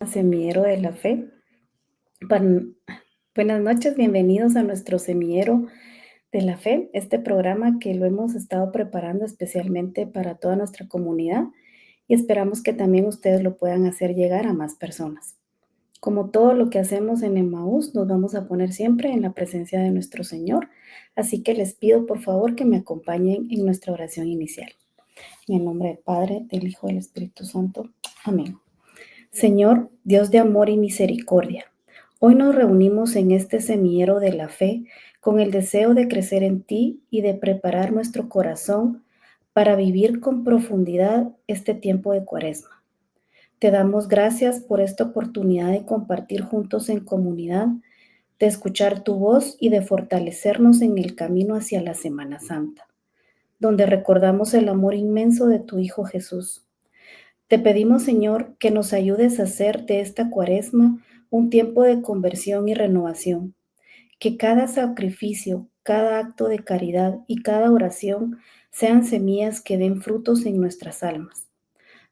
Semillero de la Fe. Pan- Buenas noches, bienvenidos a nuestro Semillero de la Fe, este programa que lo hemos estado preparando especialmente para toda nuestra comunidad y esperamos que también ustedes lo puedan hacer llegar a más personas. Como todo lo que hacemos en Emmaús, nos vamos a poner siempre en la presencia de nuestro Señor, así que les pido por favor que me acompañen en nuestra oración inicial. En el nombre del Padre, del Hijo y del Espíritu Santo. Amén. Señor, Dios de amor y misericordia, hoy nos reunimos en este semillero de la fe con el deseo de crecer en ti y de preparar nuestro corazón para vivir con profundidad este tiempo de Cuaresma. Te damos gracias por esta oportunidad de compartir juntos en comunidad, de escuchar tu voz y de fortalecernos en el camino hacia la Semana Santa, donde recordamos el amor inmenso de tu Hijo Jesús. Te pedimos, Señor, que nos ayudes a hacer de esta Cuaresma un tiempo de conversión y renovación, que cada sacrificio, cada acto de caridad y cada oración sean semillas que den frutos en nuestras almas.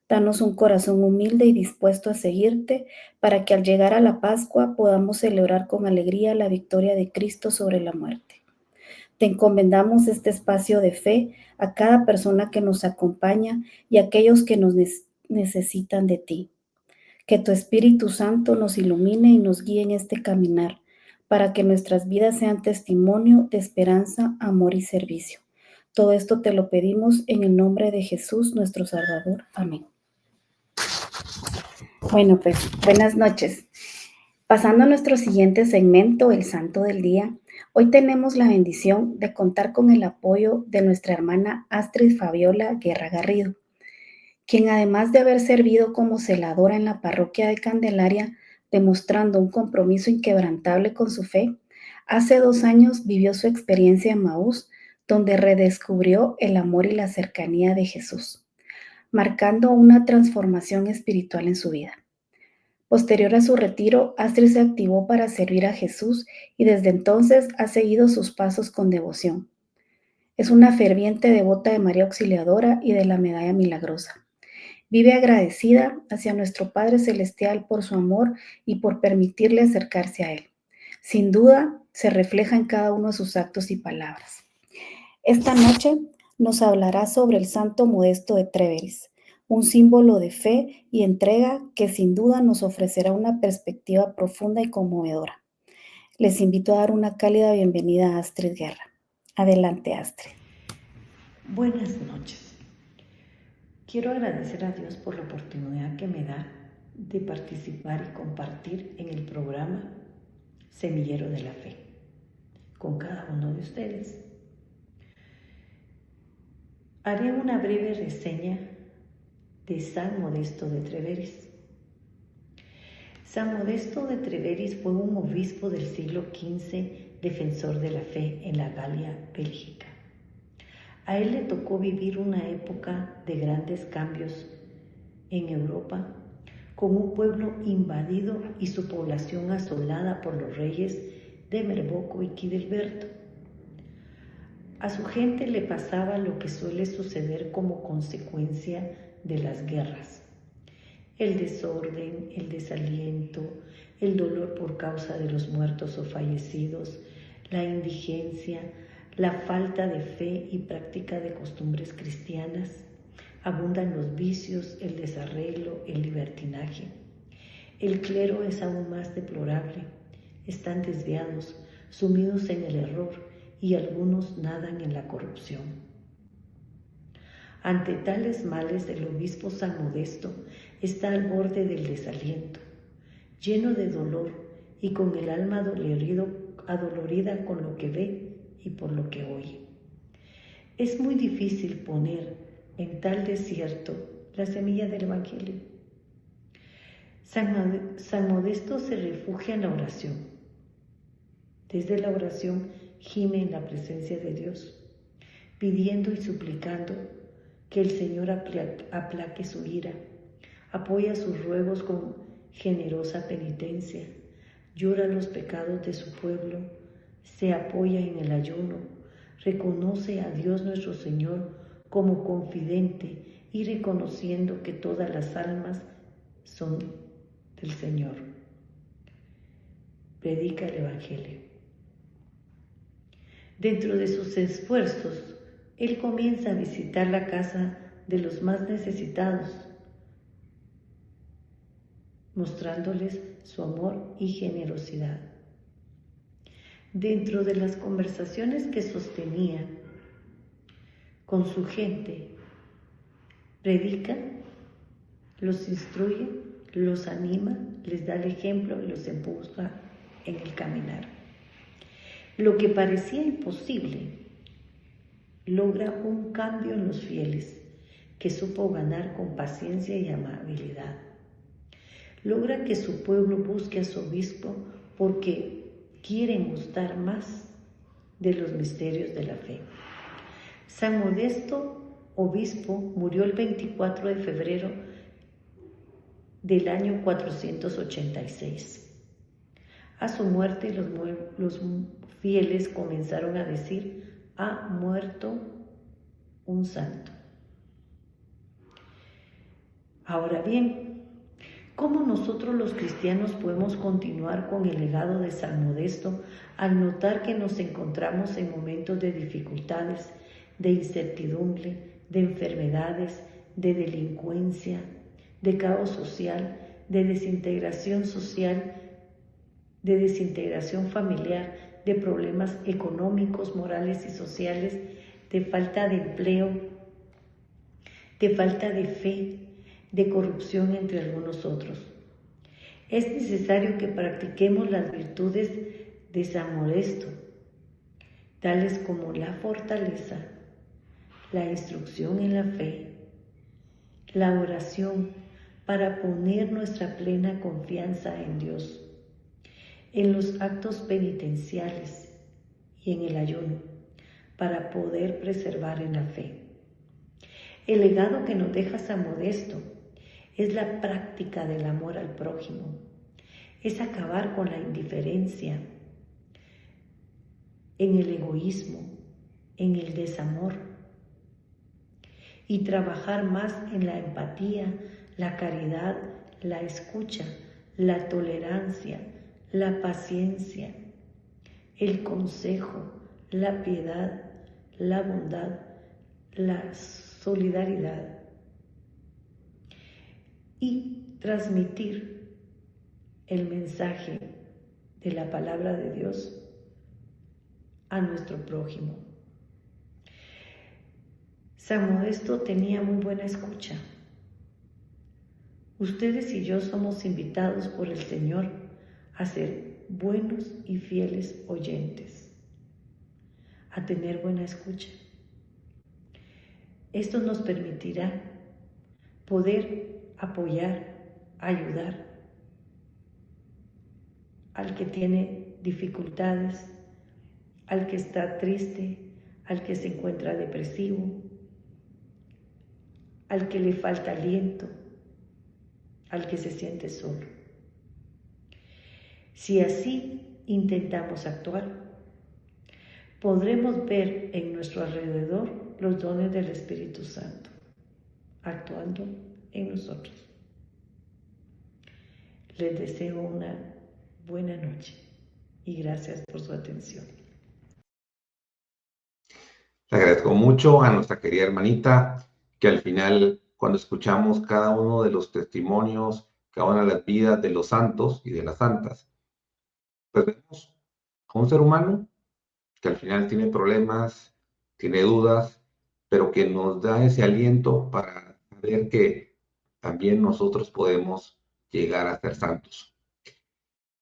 Danos un corazón humilde y dispuesto a seguirte, para que al llegar a la Pascua podamos celebrar con alegría la victoria de Cristo sobre la muerte. Te encomendamos este espacio de fe a cada persona que nos acompaña y a aquellos que nos necesitan de ti. Que tu Espíritu Santo nos ilumine y nos guíe en este caminar, para que nuestras vidas sean testimonio de esperanza, amor y servicio. Todo esto te lo pedimos en el nombre de Jesús, nuestro Salvador. Amén. Bueno, pues buenas noches. Pasando a nuestro siguiente segmento, el Santo del Día, hoy tenemos la bendición de contar con el apoyo de nuestra hermana Astrid Fabiola Guerra Garrido, quien además de haber servido como celadora en la parroquia de Candelaria, demostrando un compromiso inquebrantable con su fe, hace 2 años vivió su experiencia en Maús, donde redescubrió el amor y la cercanía de Jesús, marcando una transformación espiritual en su vida. Posterior a su retiro, Astrid se activó para servir a Jesús y desde entonces ha seguido sus pasos con devoción. Es una ferviente devota de María Auxiliadora y de la Medalla Milagrosa. Vive agradecida hacia nuestro Padre Celestial por su amor y por permitirle acercarse a Él. Sin duda, se refleja en cada uno de sus actos y palabras. Esta noche nos hablará sobre el Santo Modesto de Tréveris, un símbolo de fe y entrega que sin duda nos ofrecerá una perspectiva profunda y conmovedora. Les invito a dar una cálida bienvenida a Astrid Guerra. Adelante, Astrid. Buenas noches. Quiero agradecer a Dios por la oportunidad que me da de participar y compartir en el programa Semillero de la Fe con cada uno de ustedes. Haré una breve reseña de San Modesto de Tréveris. San Modesto de Tréveris fue un obispo del siglo XV, defensor de la fe en la Galia, Bélgica. A él le tocó vivir una época de grandes cambios en Europa, con un pueblo invadido y su población asolada por los reyes de Merboco y Quidilberto. A su gente le pasaba lo que suele suceder como consecuencia de las guerras: el desorden, el desaliento, el dolor por causa de los muertos o fallecidos, la indigencia, la falta de fe y práctica de costumbres cristianas. Abundan los vicios, el desarreglo, el libertinaje. El clero es aún más deplorable. Están desviados, sumidos en el error, y algunos nadan en la corrupción. Ante tales males, el obispo San Modesto está al borde del desaliento, lleno de dolor y con el alma adolorida con lo que ve y por lo que oye. Es muy difícil poner en tal desierto la semilla del Evangelio. San Modesto se refugia en la oración. Desde la oración gime en la presencia de Dios, pidiendo y suplicando que el Señor aplaque su ira. Apoya sus ruegos con generosa penitencia, llora los pecados de su pueblo, se apoya en el ayuno, reconoce a Dios nuestro Señor como confidente y reconociendo que todas las almas son del Señor. Predica el Evangelio. Dentro de sus esfuerzos, él comienza a visitar la casa de los más necesitados, mostrándoles su amor y generosidad. Dentro de las conversaciones que sostenía con su gente, predica, los instruye, los anima, les da el ejemplo y los empuja en el caminar. Lo que parecía imposible logra un cambio en los fieles que supo ganar con paciencia y amabilidad. Logra que su pueblo busque a su obispo porque quieren gustar más de los misterios de la fe. San Modesto, obispo, murió el 24 de febrero del año 486. A su muerte los fieles comenzaron a decir: ha muerto un santo. Ahora bien, ¿cómo nosotros los cristianos podemos continuar con el legado de San Modesto al notar que nos encontramos en momentos de dificultades, de incertidumbre, de enfermedades, de delincuencia, de caos social, de desintegración social, de desintegración familiar, de problemas económicos, morales y sociales, de falta de empleo, de falta de fe, de corrupción entre algunos otros? Es necesario que practiquemos las virtudes de San Modesto, tales como la fortaleza, la instrucción en la fe, la oración, para poner nuestra plena confianza en Dios, en los actos penitenciales y en el ayuno, para poder preservar en la fe. El legado que nos deja San Modesto es la práctica del amor al prójimo, es acabar con la indiferencia, en el egoísmo, en el desamor, y trabajar más en la empatía, la caridad, la escucha, la tolerancia, la paciencia, el consejo, la piedad, la bondad, la solidaridad, y transmitir el mensaje de la palabra de Dios a nuestro prójimo. San Modesto tenía muy buena escucha. Ustedes y yo somos invitados por el Señor a ser buenos y fieles oyentes, a tener buena escucha. Esto nos permitirá poder apoyar, ayudar al que tiene dificultades, al que está triste, al que se encuentra depresivo, al que le falta aliento, al que se siente solo. Si así intentamos actuar, podremos ver en nuestro alrededor los dones del Espíritu Santo actuando en nosotros. Les deseo una buena noche y gracias por su atención. Le agradezco mucho a nuestra querida hermanita que al final, cuando escuchamos cada uno de los testimonios, cada una de las vidas de los santos y de las santas, pues vemos a un ser humano que al final tiene problemas, tiene dudas, pero que nos da ese aliento para ver que también nosotros podemos llegar a ser santos.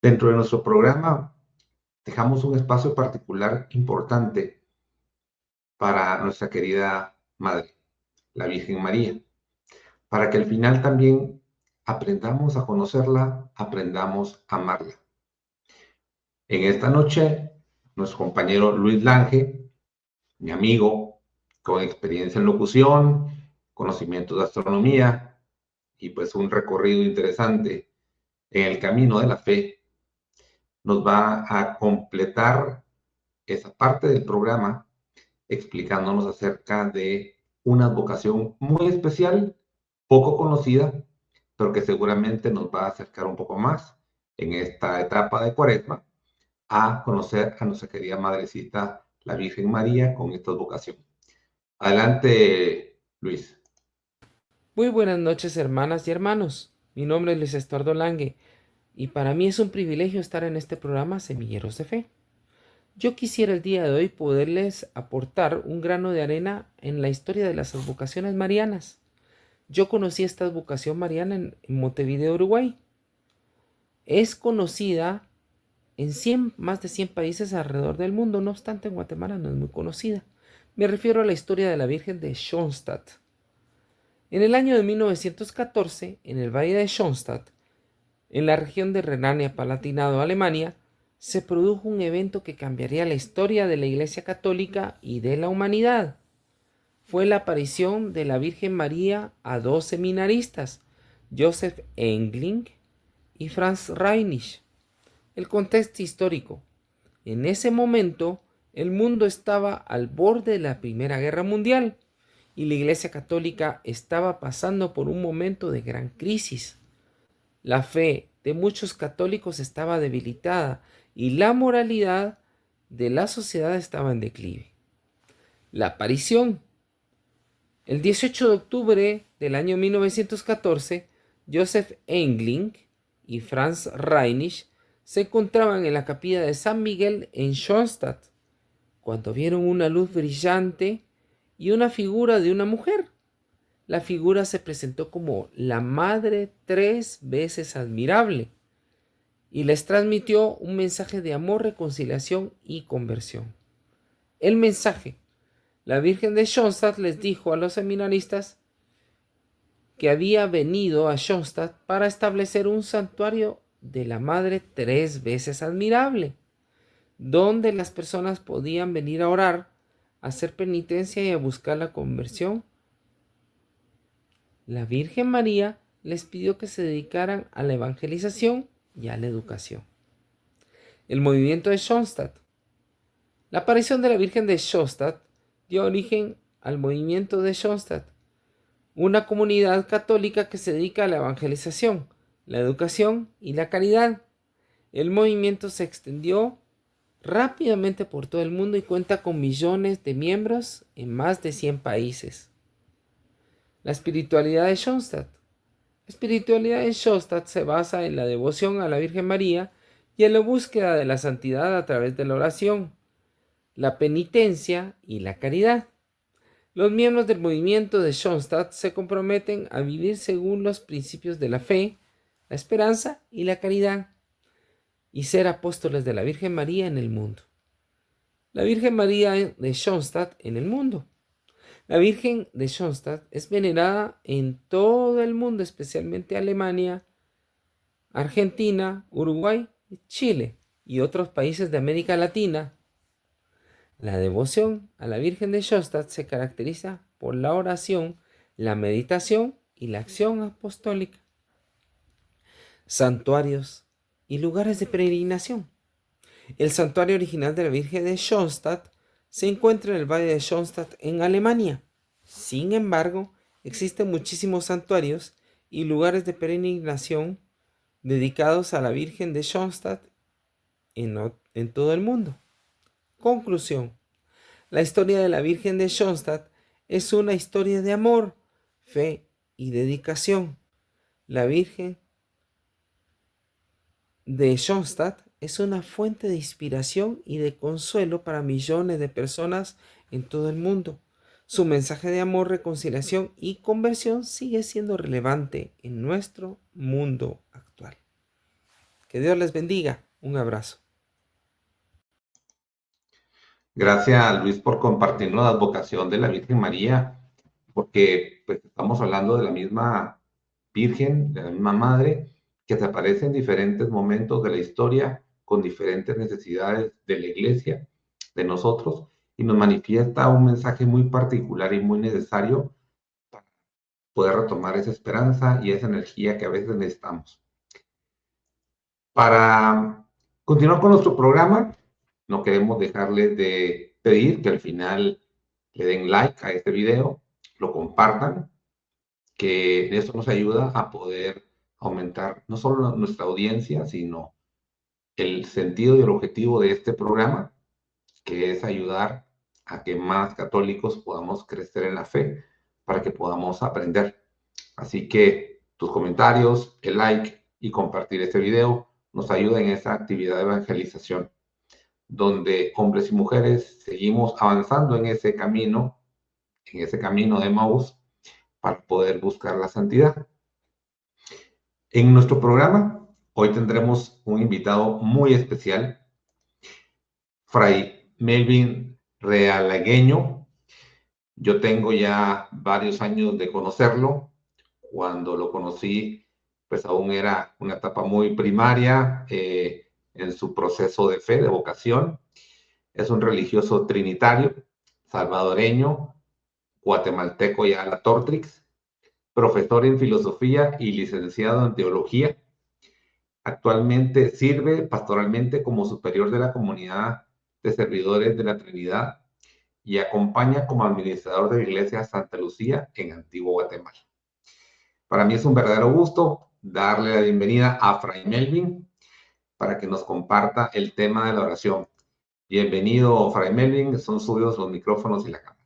Dentro de nuestro programa dejamos un espacio particular importante para nuestra querida Madre, la Virgen María, para que al final también aprendamos a conocerla, aprendamos a amarla. En esta noche, nuestro compañero Luis Lange, mi amigo, con experiencia en locución, conocimientos de astronomía y pues un recorrido interesante en el camino de la fe, nos va a completar esa parte del programa explicándonos acerca de una vocación muy especial, poco conocida, pero que seguramente nos va a acercar un poco más en esta etapa de Cuaresma a conocer a nuestra querida Madrecita, la Virgen María, con esta vocación. Adelante, Luis. Muy buenas noches, hermanas y hermanos. Mi nombre es Luis Estuardo Lange y para mí es un privilegio estar en este programa Semilleros de Fe. Yo quisiera el día de hoy poderles aportar un grano de arena en la historia de las advocaciones marianas. Yo conocí esta advocación mariana en Montevideo, Uruguay. Es conocida en más de 100 países alrededor del mundo, no obstante en Guatemala no es muy conocida. Me refiero a la historia de la Virgen de Schoenstatt. En el año de 1914, en el valle de Schoenstatt, en la región de Renania-Palatinado, Alemania, se produjo un evento que cambiaría la historia de la Iglesia Católica y de la humanidad. Fue la aparición de la Virgen María a dos seminaristas, Joseph Engling y Franz Reinich. El contexto histórico. En ese momento, el mundo estaba al borde de la Primera Guerra Mundial y la Iglesia Católica estaba pasando por un momento de gran crisis. La fe de muchos católicos estaba debilitada y la moralidad de la sociedad estaba en declive. La aparición. El 18 de octubre del año 1914, Joseph Engling y Franz Reinich se encontraban en la capilla de San Miguel en Schoenstatt cuando vieron una luz brillante y una figura de una mujer. La figura se presentó como la Madre 3 veces admirable y les transmitió un mensaje de amor, reconciliación y conversión. El mensaje. La Virgen de Schoenstatt les dijo a los seminaristas que había venido a Schoenstatt para establecer un santuario de la Madre 3 veces admirable, donde las personas podían venir a orar, a hacer penitencia y a buscar la conversión. La Virgen María les pidió que se dedicaran a la evangelización y a la educación. El movimiento de Schoenstatt. La aparición de la Virgen de Schoenstatt dio origen al movimiento de Schoenstatt, una comunidad católica que se dedica a la evangelización, la educación y la caridad. El movimiento se extendió rápidamente por todo el mundo y cuenta con millones de miembros en más de 100 países. La espiritualidad de Schoenstatt. La espiritualidad de Schoenstatt se basa en la devoción a la Virgen María y en la búsqueda de la santidad a través de la oración, la penitencia y la caridad. Los miembros del movimiento de Schoenstatt se comprometen a vivir según los principios de la fe, la esperanza y la caridad, y ser apóstoles de la Virgen María en el mundo. La Virgen María de Schoenstatt en el mundo. La Virgen de Schoenstatt es venerada en todo el mundo, especialmente Alemania, Argentina, Uruguay, Chile y otros países de América Latina. La devoción a la Virgen de Schoenstatt se caracteriza por la oración, la meditación y la acción apostólica. Santuarios y lugares de peregrinación. El santuario original de la Virgen de Schoenstatt se encuentra en el valle de Schoenstatt en Alemania. Sin embargo, existen muchísimos santuarios y lugares de peregrinación dedicados a la Virgen de Schoenstatt en todo el mundo. Conclusión. La historia de la Virgen de Schoenstatt es una historia de amor, fe y dedicación. La Virgen de Schoenstatt es una fuente de inspiración y de consuelo para millones de personas en todo el mundo. Su mensaje de amor, reconciliación y conversión sigue siendo relevante en nuestro mundo actual. Que Dios les bendiga. Un abrazo. Gracias, Luis, por compartirnos la advocación de la Virgen María, porque pues, estamos hablando de la misma Virgen, de la misma Madre, que se aparece en diferentes momentos de la historia, con diferentes necesidades de la Iglesia, de nosotros, y nos manifiesta un mensaje muy particular y muy necesario para poder retomar esa esperanza y esa energía que a veces necesitamos. Para continuar con nuestro programa, no queremos dejarles de pedir que al final le den like a este video, lo compartan, que eso nos ayuda a poder aumentar no solo nuestra audiencia, sino el sentido y el objetivo de este programa, que es ayudar a que más católicos podamos crecer en la fe para que podamos aprender. Así que tus comentarios, el like y compartir este video nos ayuda en esta actividad de evangelización, donde hombres y mujeres seguimos avanzando en ese camino de Maús para poder buscar la santidad. En nuestro programa hoy tendremos un invitado muy especial, Fray Melvin Realagueño. Yo tengo ya varios años de conocerlo. Cuando lo conocí, pues aún era una etapa muy primaria en su proceso de fe, de vocación. Es un religioso trinitario, salvadoreño, guatemalteco ya a la Tortrix, profesor en filosofía y licenciado en teología. Actualmente sirve pastoralmente como superior de la comunidad de servidores de la Trinidad y acompaña como administrador de la iglesia Santa Lucía en Antigua Guatemala. Para mí es un verdadero gusto darle la bienvenida a Fray Melvin para que nos comparta el tema de la oración. Bienvenido, Fray Melvin, son suyos los micrófonos y la cámara.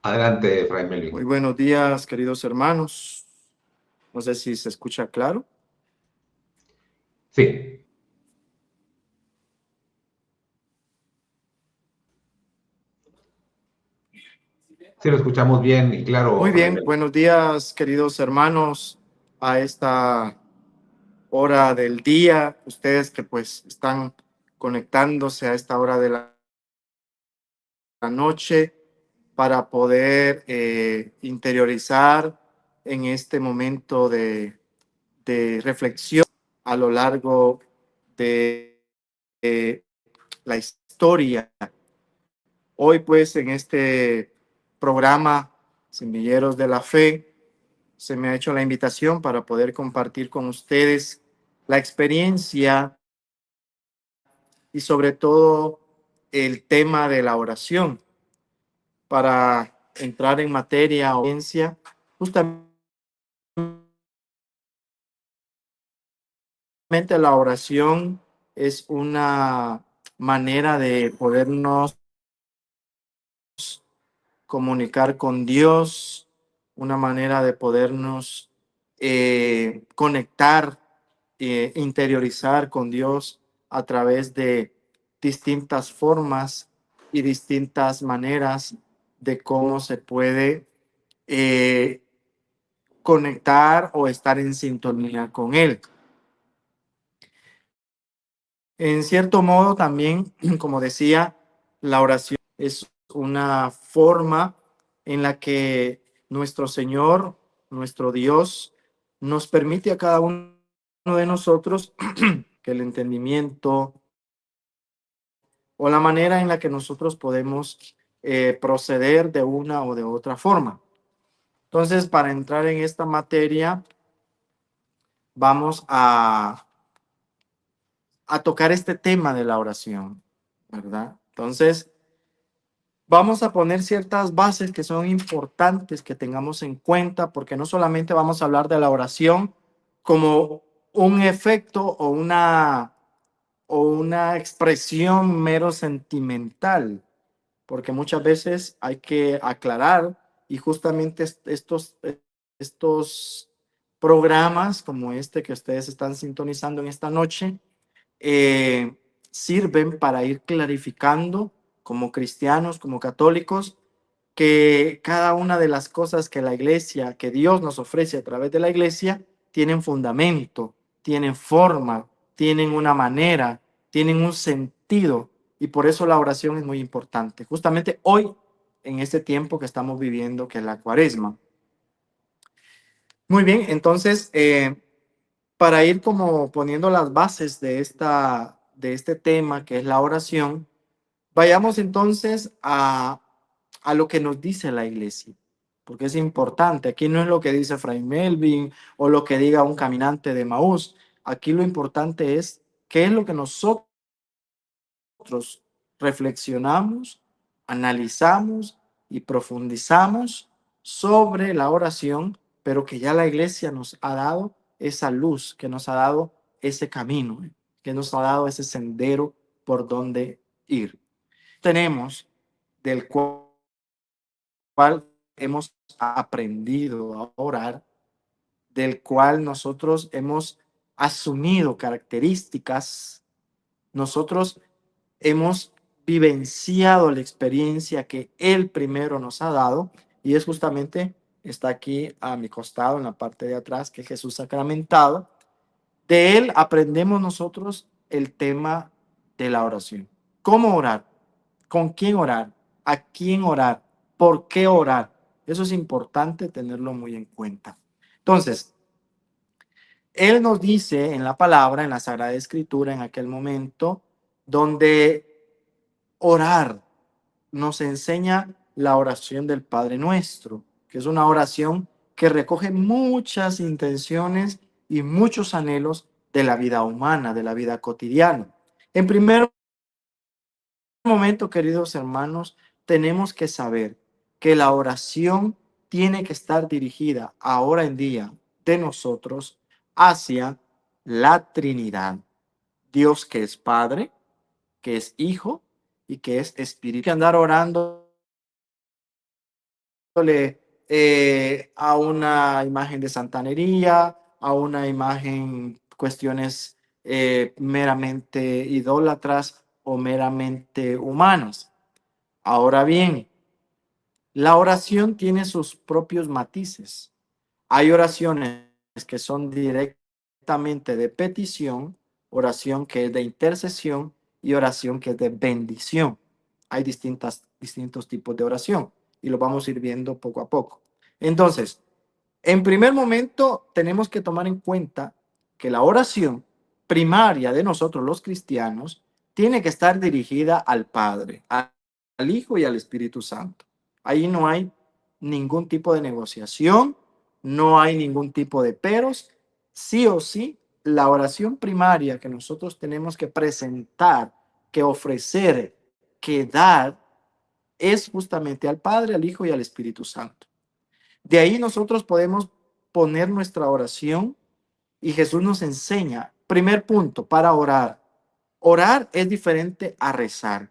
Adelante, Fray Melvin. Muy buenos días, queridos hermanos. No sé si se escucha claro. Sí. Sí, lo escuchamos bien y claro. Muy bien, buenos días, queridos hermanos, a esta hora del día. Ustedes que pues están conectándose a esta hora de la noche para poder interiorizar en este momento de reflexión a lo largo de la historia. Hoy pues en este programa Semilleros de la Fe se me ha hecho la invitación para poder compartir con ustedes la experiencia y sobre todo el tema de la oración. Para entrar en materia o ciencia, justamente la oración es una manera de podernos comunicar con Dios, una manera de podernos conectar, interiorizar con Dios a través de distintas formas y distintas maneras de cómo se puede conectar o estar en sintonía con Él. En cierto modo también, como decía, la oración es una forma en la que nuestro Señor, nuestro Dios, nos permite a cada uno de nosotros que el entendimiento o la manera en la que nosotros podemos proceder de una o de otra forma. Entonces, para entrar en esta materia, vamos a tocar este tema de la oración, ¿verdad? Entonces, vamos a poner ciertas bases que son importantes que tengamos en cuenta, porque no solamente vamos a hablar de la oración como un efecto o una expresión mero sentimental, porque muchas veces hay que aclarar y justamente estos programas como este que ustedes están sintonizando en esta noche sirven para ir clarificando como cristianos, como católicos, que cada una de las cosas que la iglesia, que Dios nos ofrece a través de la iglesia, tienen fundamento, tienen forma, tienen una manera, tienen un sentido, y por eso la oración es muy importante. Justamente hoy, en este tiempo que estamos viviendo, que es la Cuaresma. Muy bien, entonces, para ir como poniendo las bases de este tema, que es la oración, vayamos entonces a lo que nos dice la iglesia, porque es importante. Aquí no es lo que dice Fray Melvin o lo que diga un caminante de Maús. Aquí lo importante es qué es lo que nosotros reflexionamos analizamos y profundizamos sobre la oración, pero que ya la iglesia nos ha dado esa luz, que nos ha dado ese camino, que nos ha dado ese sendero por donde ir. Tenemos del cual hemos aprendido a orar, del cual nosotros hemos asumido características, nosotros hemos vivenciado la experiencia que Él primero nos ha dado, y es justamente, está aquí a mi costado, en la parte de atrás, que es Jesús sacramentado. De Él aprendemos nosotros el tema de la oración. ¿Cómo orar? ¿Con quién orar? ¿A quién orar? ¿Por qué orar? Eso es importante tenerlo muy en cuenta. Entonces, Él nos dice en la palabra, en la Sagrada Escritura, en aquel momento, donde orar nos enseña la oración del Padre Nuestro, que es una oración que recoge muchas intenciones y muchos anhelos de la vida humana, de la vida cotidiana. En primer momento, queridos hermanos, tenemos que saber que la oración tiene que estar dirigida ahora en día de nosotros hacia la Trinidad. Dios que es Padre, que es Hijo y que es Espíritu. Que andar orando a una imagen de santanería, a una imagen, cuestiones meramente idólatras o meramente humanas. Ahora bien, la oración tiene sus propios matices. Hay oraciones que son directamente de petición, oración que es de intercesión y oración que es de bendición. Hay distintos tipos de oración y lo vamos a ir viendo poco a poco. Entonces, en primer momento tenemos que tomar en cuenta que la oración primaria de nosotros los cristianos tiene que estar dirigida al Padre, al Hijo y al Espíritu Santo. Ahí no hay ningún tipo de negociación, no hay ningún tipo de peros. Sí o sí, la oración primaria que nosotros tenemos que presentar, que ofrecer, que dar, es justamente al Padre, al Hijo y al Espíritu Santo. De ahí nosotros podemos poner nuestra oración y Jesús nos enseña. Primer punto, para orar. Orar es diferente a rezar.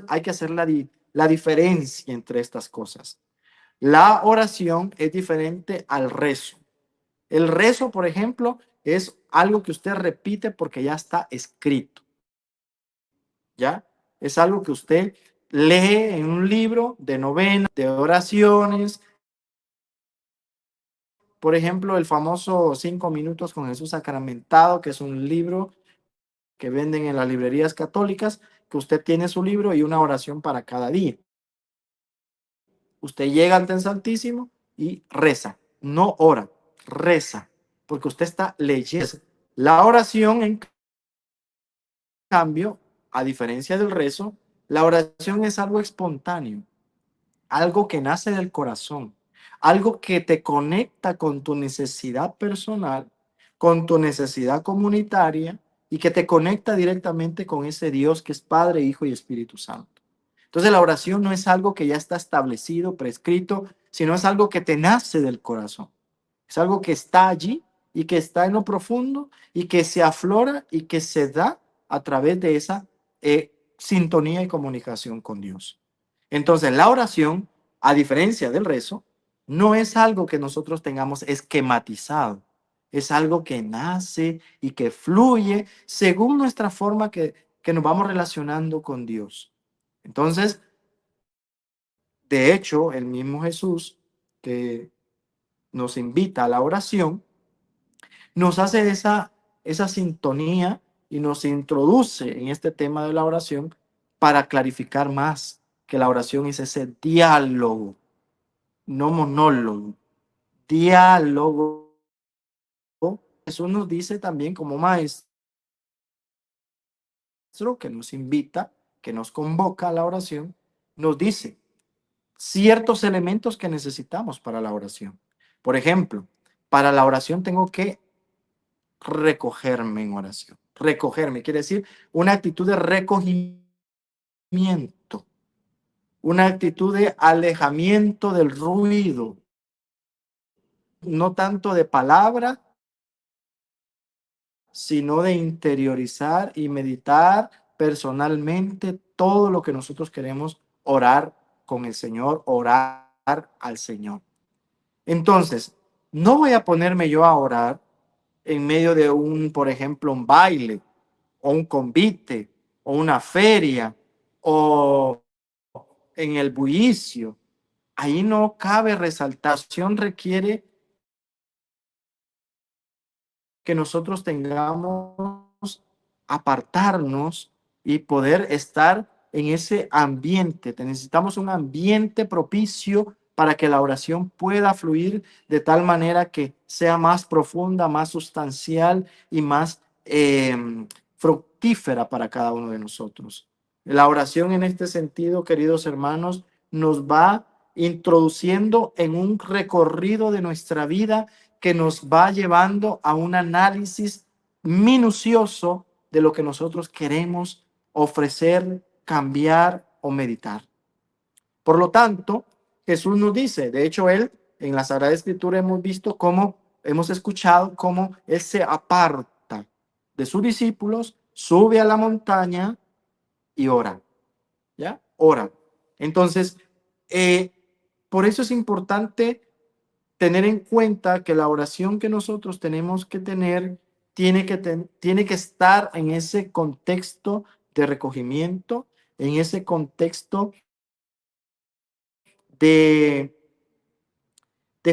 Hay que hacer la diferencia entre estas cosas. La oración es diferente al rezo. El rezo, por ejemplo, es algo que usted repite porque ya está escrito. ¿Ya? Es algo que usted lee en un libro de novenas, de oraciones. Por ejemplo, el famoso 5 minutos con Jesús sacramentado, que es un libro que venden en las librerías católicas, que usted tiene su libro y una oración para cada día. Usted llega ante el Santísimo y reza, no ora, reza, porque usted está leyendo. La oración, en cambio, a diferencia del rezo, la oración es algo espontáneo, algo que nace del corazón, algo que te conecta con tu necesidad personal, con tu necesidad comunitaria y que te conecta directamente con ese Dios que es Padre, Hijo y Espíritu Santo. Entonces la oración no es algo que ya está establecido, prescrito, sino es algo que te nace del corazón. Es algo que está allí y que está en lo profundo y que se aflora y que se da a través de esa sintonía y comunicación con Dios. Entonces la oración, a diferencia del rezo, no es algo que nosotros tengamos esquematizado. Es algo que nace y que fluye según nuestra forma que nos vamos relacionando con Dios. Entonces, de hecho, el mismo Jesús que nos invita a la oración, nos hace esa sintonía y nos introduce en este tema de la oración para clarificar más que la oración es ese diálogo, no monólogo, diálogo. Jesús nos dice también como maestro que nos invita, que nos convoca a la oración, nos dice ciertos elementos que necesitamos para la oración. Por ejemplo, para la oración tengo que recogerme en oración. Recogerme quiere decir una actitud de recogimiento. una actitud de alejamiento del ruido, no tanto de palabra, sino de interiorizar y meditar personalmente todo lo que nosotros queremos orar con el Señor, orar al Señor. Entonces, no voy a ponerme yo a orar en medio de por ejemplo, un baile, o un convite, o una feria, o en el bullicio. Ahí no cabe resaltar. La oración requiere que nosotros tengamos, apartarnos y poder estar en ese ambiente. Necesitamos un ambiente propicio para que la oración pueda fluir de tal manera que sea más profunda, más sustancial y más fructífera para cada uno de nosotros. La oración en este sentido, queridos hermanos, nos va introduciendo en un recorrido de nuestra vida que nos va llevando a un análisis minucioso de lo que nosotros queremos ofrecer, cambiar o meditar. Por lo tanto, Jesús nos dice, de hecho, Él en la Sagrada Escritura hemos visto cómo, hemos escuchado cómo Él se aparta de sus discípulos, sube a la montaña y ora. ¿Ya? Ora. Entonces, por eso es importante tener en cuenta que la oración que nosotros tenemos que tener tiene que estar en ese contexto de recogimiento, en ese contexto de,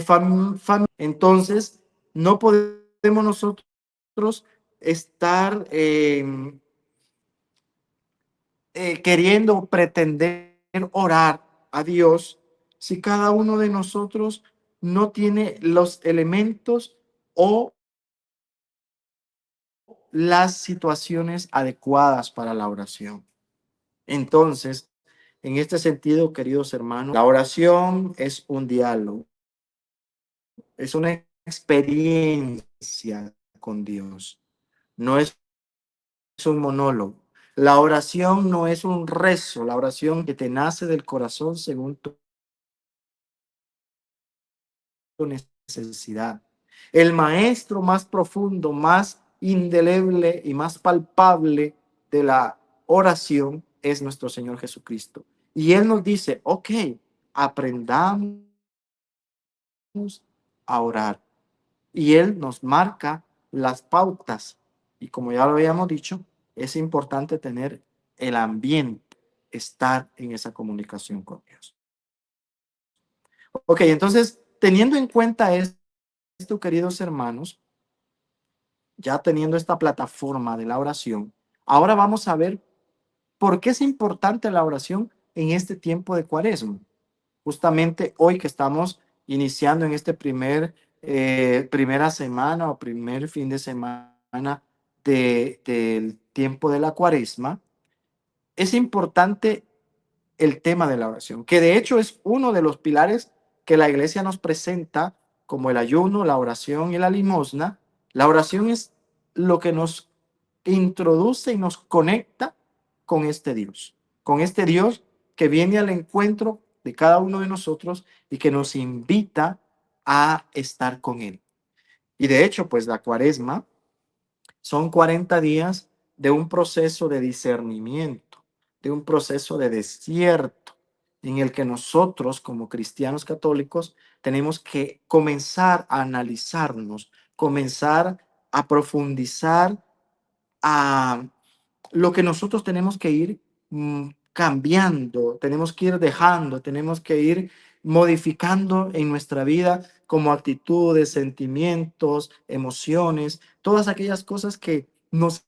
familia. Entonces, no podemos nosotros estar queriendo pretender orar a Dios si cada uno de nosotros no tiene los elementos o las situaciones adecuadas para la oración. Entonces, en este sentido, queridos hermanos, la oración es un diálogo, es una experiencia con Dios, no es un monólogo. La oración no es un rezo, la oración que te nace del corazón según tu necesidad. El maestro más profundo, más indeleble y más palpable de la oración es nuestro Señor Jesucristo. Y Él nos dice, ok, aprendamos a orar. Y Él nos marca las pautas. Y como ya lo habíamos dicho, es importante tener el ambiente, estar en esa comunicación con Dios. Ok, entonces, teniendo en cuenta esto, queridos hermanos, ya teniendo esta plataforma de la oración, ahora vamos a ver por qué es importante la oración en este tiempo de Cuaresma. Justamente hoy que estamos iniciando en este primera semana o primer fin de semana del tiempo de la Cuaresma, es importante el tema de la oración, que de hecho es uno de los pilares que la iglesia nos presenta como el ayuno, la oración y la limosna. La oración es lo que nos introduce y nos conecta con este Dios que viene al encuentro de cada uno de nosotros y que nos invita a estar con Él. Y de hecho, pues la Cuaresma son 40 días de un proceso de discernimiento, de un proceso de desierto, en el que nosotros como cristianos católicos tenemos que comenzar a analizarnos, comenzar a profundizar a lo que nosotros tenemos que ir cambiando, tenemos que ir dejando, tenemos que ir modificando en nuestra vida como actitudes, sentimientos, emociones, todas aquellas cosas que nos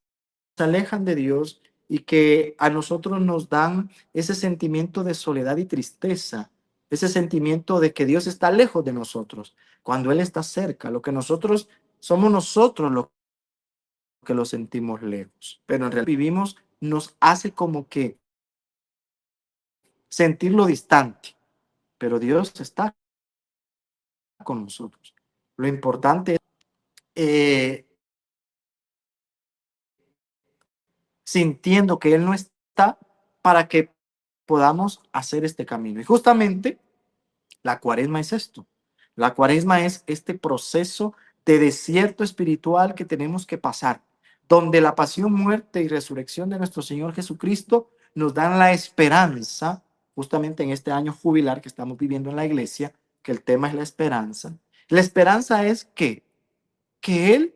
alejan de Dios y que a nosotros nos dan ese sentimiento de soledad y tristeza, ese sentimiento de que Dios está lejos de nosotros, cuando Él está cerca. Lo que nosotros somos nosotros lo que lo sentimos lejos, pero en realidad vivimos nos hace como que sentirlo distante, pero Dios está con nosotros. Lo importante es sintiendo que Él no está para que podamos hacer este camino. Y justamente la cuaresma es esto. La cuaresma es este proceso de desierto espiritual que tenemos que pasar, donde la pasión, muerte y resurrección de nuestro Señor Jesucristo nos dan la esperanza, justamente en este año jubilar que estamos viviendo en la iglesia, que el tema es la esperanza. La esperanza es que Él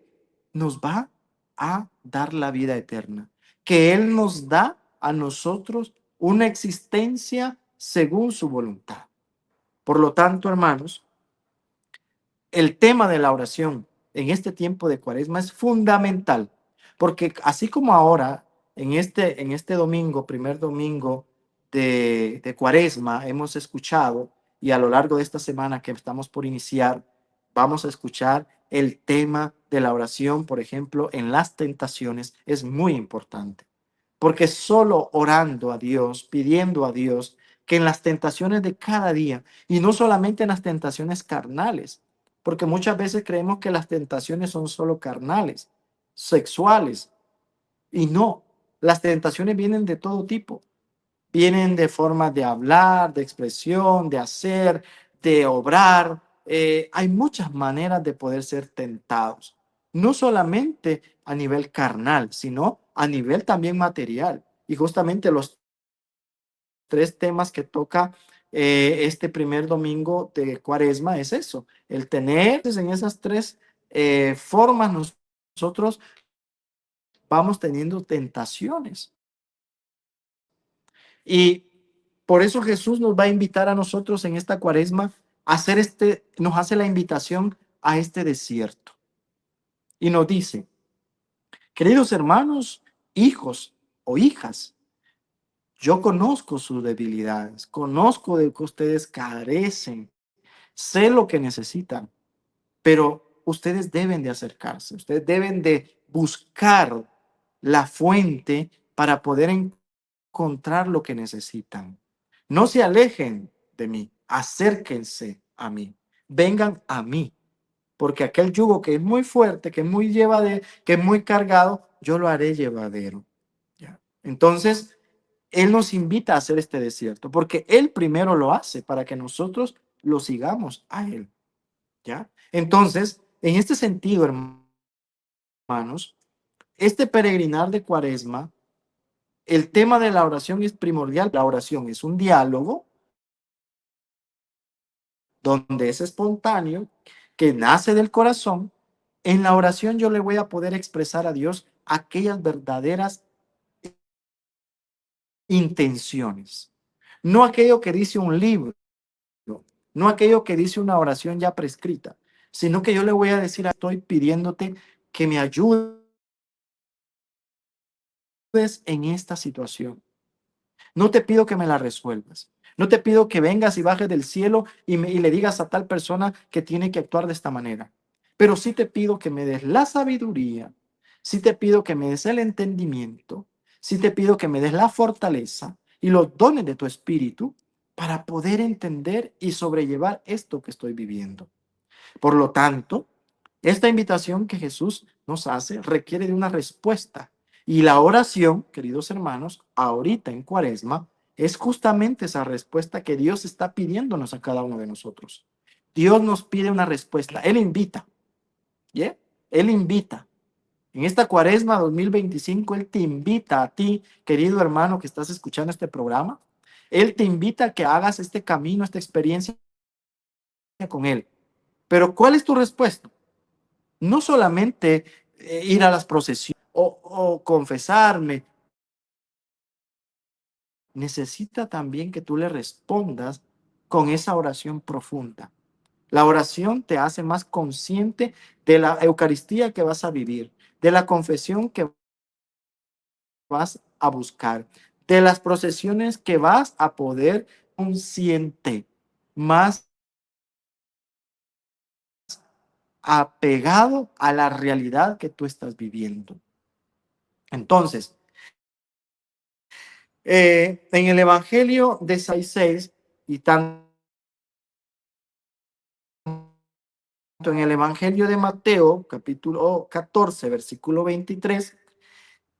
nos va a dar la vida eterna, que Él nos da a nosotros una existencia según su voluntad. Por lo tanto, hermanos, el tema de la oración en este tiempo de Cuaresma es fundamental, porque así como ahora, en este domingo, primer domingo de Cuaresma, hemos escuchado, y a lo largo de esta semana que estamos por iniciar, vamos a escuchar el tema de la oración, por ejemplo, en las tentaciones, es muy importante, porque solo orando a Dios, pidiendo a Dios, que en las tentaciones de cada día, y no solamente en las tentaciones carnales, porque muchas veces creemos que las tentaciones son solo carnales, sexuales, y no, las tentaciones vienen de todo tipo, vienen de formas de hablar, de expresión, de hacer, de obrar. Hay muchas maneras de poder ser tentados, no solamente a nivel carnal, sino a nivel también material. Y justamente los tres temas que toca este primer domingo de Cuaresma es eso, el tener en esas tres formas nosotros vamos teniendo tentaciones. Y por eso Jesús nos va a invitar a nosotros en esta Cuaresma a hacer nos hace la invitación a este desierto. Y nos dice, queridos hermanos, hijos o hijas, yo conozco sus debilidades, conozco de que ustedes carecen, sé lo que necesitan, pero ustedes deben de acercarse, ustedes deben de buscar la fuente para poder encontrar lo que necesitan. No se alejen de mí, acérquense a mí, vengan a mí, porque aquel yugo que es muy fuerte, que es muy llevadero, que es muy cargado, yo lo haré llevadero. ¿Ya? Entonces, Él nos invita a hacer este desierto, porque Él primero lo hace para que nosotros lo sigamos a Él. ¿Ya? Entonces, en este sentido, hermanos, este peregrinar de Cuaresma, el tema de la oración es primordial. La oración es un diálogo donde es espontáneo, que nace del corazón. En la oración yo le voy a poder expresar a Dios aquellas verdaderas intenciones, no aquello que dice un libro, no aquello que dice una oración ya prescrita, sino que yo le voy a decir, estoy pidiéndote que me ayudes en esta situación. No te pido que me la resuelvas. No te pido que vengas y bajes del cielo y le digas a tal persona que tiene que actuar de esta manera. Pero sí te pido que me des la sabiduría. Sí te pido que me des el entendimiento. Sí te pido que me des la fortaleza y los dones de tu espíritu para poder entender y sobrellevar esto que estoy viviendo. Por lo tanto, esta invitación que Jesús nos hace requiere de una respuesta. Y la oración, queridos hermanos, ahorita en Cuaresma, es justamente esa respuesta que Dios está pidiéndonos a cada uno de nosotros. Dios nos pide una respuesta. Él invita. ¿Yeah? Él invita. En esta Cuaresma 2025, Él te invita a ti, querido hermano que estás escuchando este programa. Él te invita a que hagas este camino, esta experiencia con Él. Pero ¿cuál es tu respuesta? No solamente ir a las procesiones o confesarme, necesita también que tú le respondas con esa oración profunda. La oración te hace más consciente de la Eucaristía que vas a vivir, de la confesión que vas a buscar, de las procesiones que vas a poder consciente, más apegado a la realidad que tú estás viviendo. Entonces, en el Evangelio de 6 y tanto en el Evangelio de Mateo, capítulo 14, versículo 23,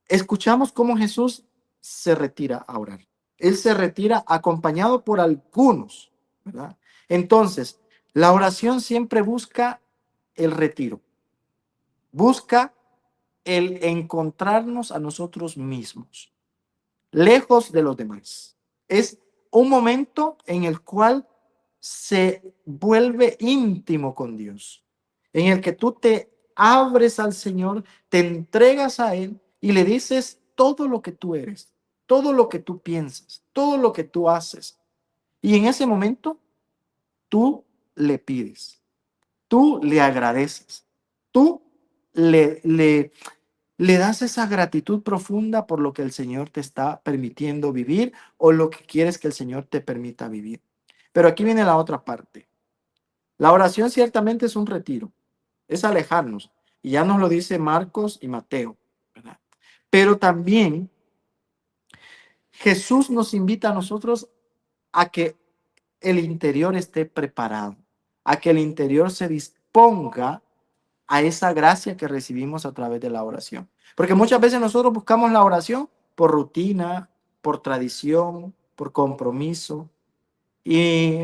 escuchamos cómo Jesús se retira a orar. Él se retira acompañado por algunos, ¿verdad? Entonces, la oración siempre busca el retiro, busca el encontrarnos a nosotros mismos, lejos de los demás. Es un momento en el cual se vuelve íntimo con Dios, en el que tú te abres al Señor, te entregas a Él y le dices todo lo que tú eres, todo lo que tú piensas, todo lo que tú haces. Y en ese momento tú le pides, tú le agradeces, tú le das esa gratitud profunda por lo que el Señor te está permitiendo vivir o lo que quieres que el Señor te permita vivir. Pero aquí viene la otra parte. La oración ciertamente es un retiro, es alejarnos. Y ya nos lo dice Marcos y Mateo, ¿verdad? Pero también Jesús nos invita a nosotros a que el interior esté preparado, a que el interior se disponga a esa gracia que recibimos a través de la oración. Porque muchas veces nosotros buscamos la oración por rutina, por tradición, por compromiso, y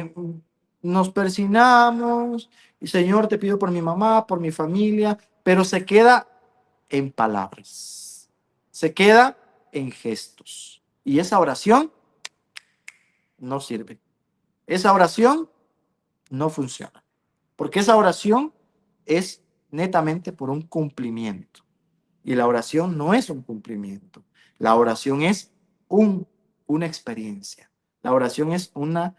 nos persignamos, y Señor, te pido por mi mamá, por mi familia, pero se queda en palabras, se queda en gestos. Y esa oración no sirve. Esa oración no funciona. Porque esa oración es netamente por un cumplimiento. Y la oración no es un cumplimiento. La oración es una experiencia. La oración es una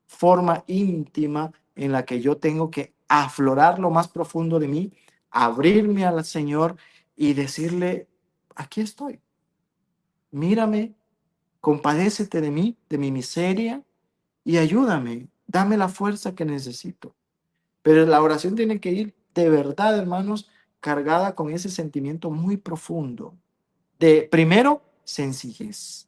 forma íntima en la que yo tengo que aflorar lo más profundo de mí, abrirme al Señor y decirle, aquí estoy. Mírame, compadécete de mí, de mi miseria, y ayúdame. Dame la fuerza que necesito. Pero la oración tiene que ir de verdad, hermanos, cargada con ese sentimiento muy profundo de, primero, sencillez.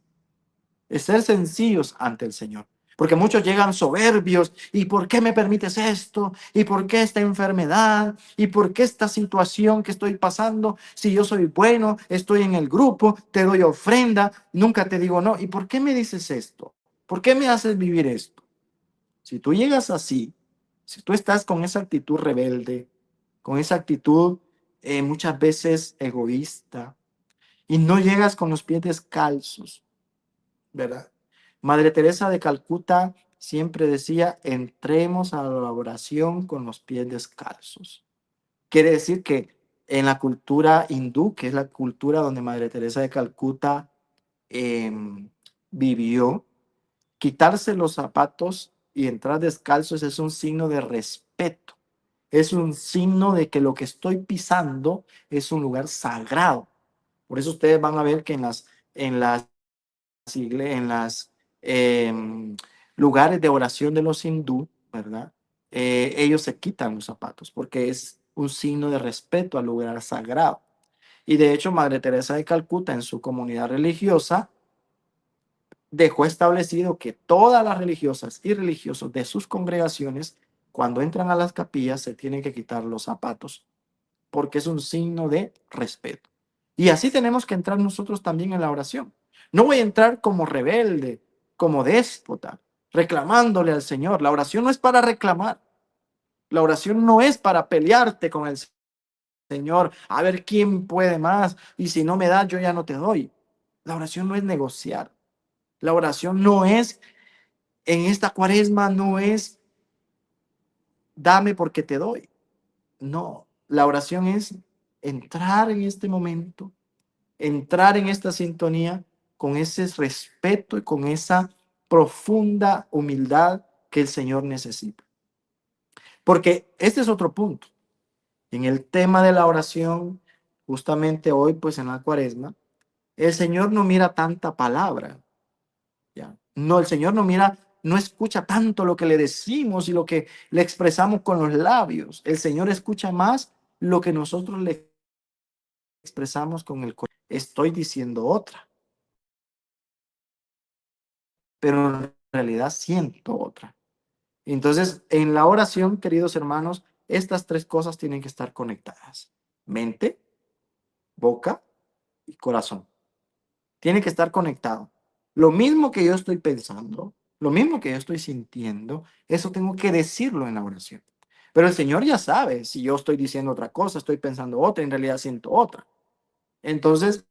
Es ser sencillos ante el Señor. Porque muchos llegan soberbios. ¿Y por qué me permites esto? ¿Y por qué esta enfermedad? ¿Y por qué esta situación que estoy pasando? Si yo soy bueno, estoy en el grupo, te doy ofrenda, nunca te digo no. ¿Y por qué me dices esto? ¿Por qué me haces vivir esto? Si tú llegas así, si tú estás con esa actitud rebelde, con esa actitud muchas veces egoísta, y no llegas con los pies descalzos, ¿verdad? Madre Teresa de Calcuta siempre decía, entremos a la oración con los pies descalzos. Quiere decir que en la cultura hindú, que es la cultura donde Madre Teresa de Calcuta vivió, quitarse los zapatos y entrar descalzos es un signo de respeto. Es un signo de que lo que estoy pisando es un lugar sagrado. Por eso ustedes van a ver que en las lugares de oración de los hindú, ¿verdad? Ellos se quitan los zapatos porque es un signo de respeto al lugar sagrado. Y de hecho, Madre Teresa de Calcuta en su comunidad religiosa dejó establecido que todas las religiosas y religiosos de sus congregaciones, cuando entran a las capillas, se tienen que quitar los zapatos, porque es un signo de respeto. Y así tenemos que entrar nosotros también en la oración. No voy a entrar como rebelde, como déspota, reclamándole al Señor. La oración no es para reclamar. La oración no es para pelearte con el Señor, a ver quién puede más, y si no me das, yo ya no te doy. La oración no es negociar. La oración no es, en esta cuaresma, no es dame porque te doy. No, la oración es entrar en este momento, entrar en esta sintonía con ese respeto y con esa profunda humildad que el Señor necesita. Porque este es otro punto. En el tema de la oración, justamente hoy, pues en la cuaresma, el Señor no mira tanta palabra. ¿Ya? No, el Señor no mira, no escucha tanto lo que le decimos y lo que le expresamos con los labios. El Señor escucha más lo que nosotros le expresamos con el corazón. Estoy diciendo otra, pero en realidad siento otra. Entonces, en la oración, queridos hermanos, estas tres cosas tienen que estar conectadas. Mente, boca y corazón. Tiene que estar conectado. Lo mismo que yo estoy pensando, lo mismo que yo estoy sintiendo, eso tengo que decirlo en la oración. Pero el Señor ya sabe si yo estoy diciendo otra cosa, estoy pensando otra, en realidad siento otra. Entonces,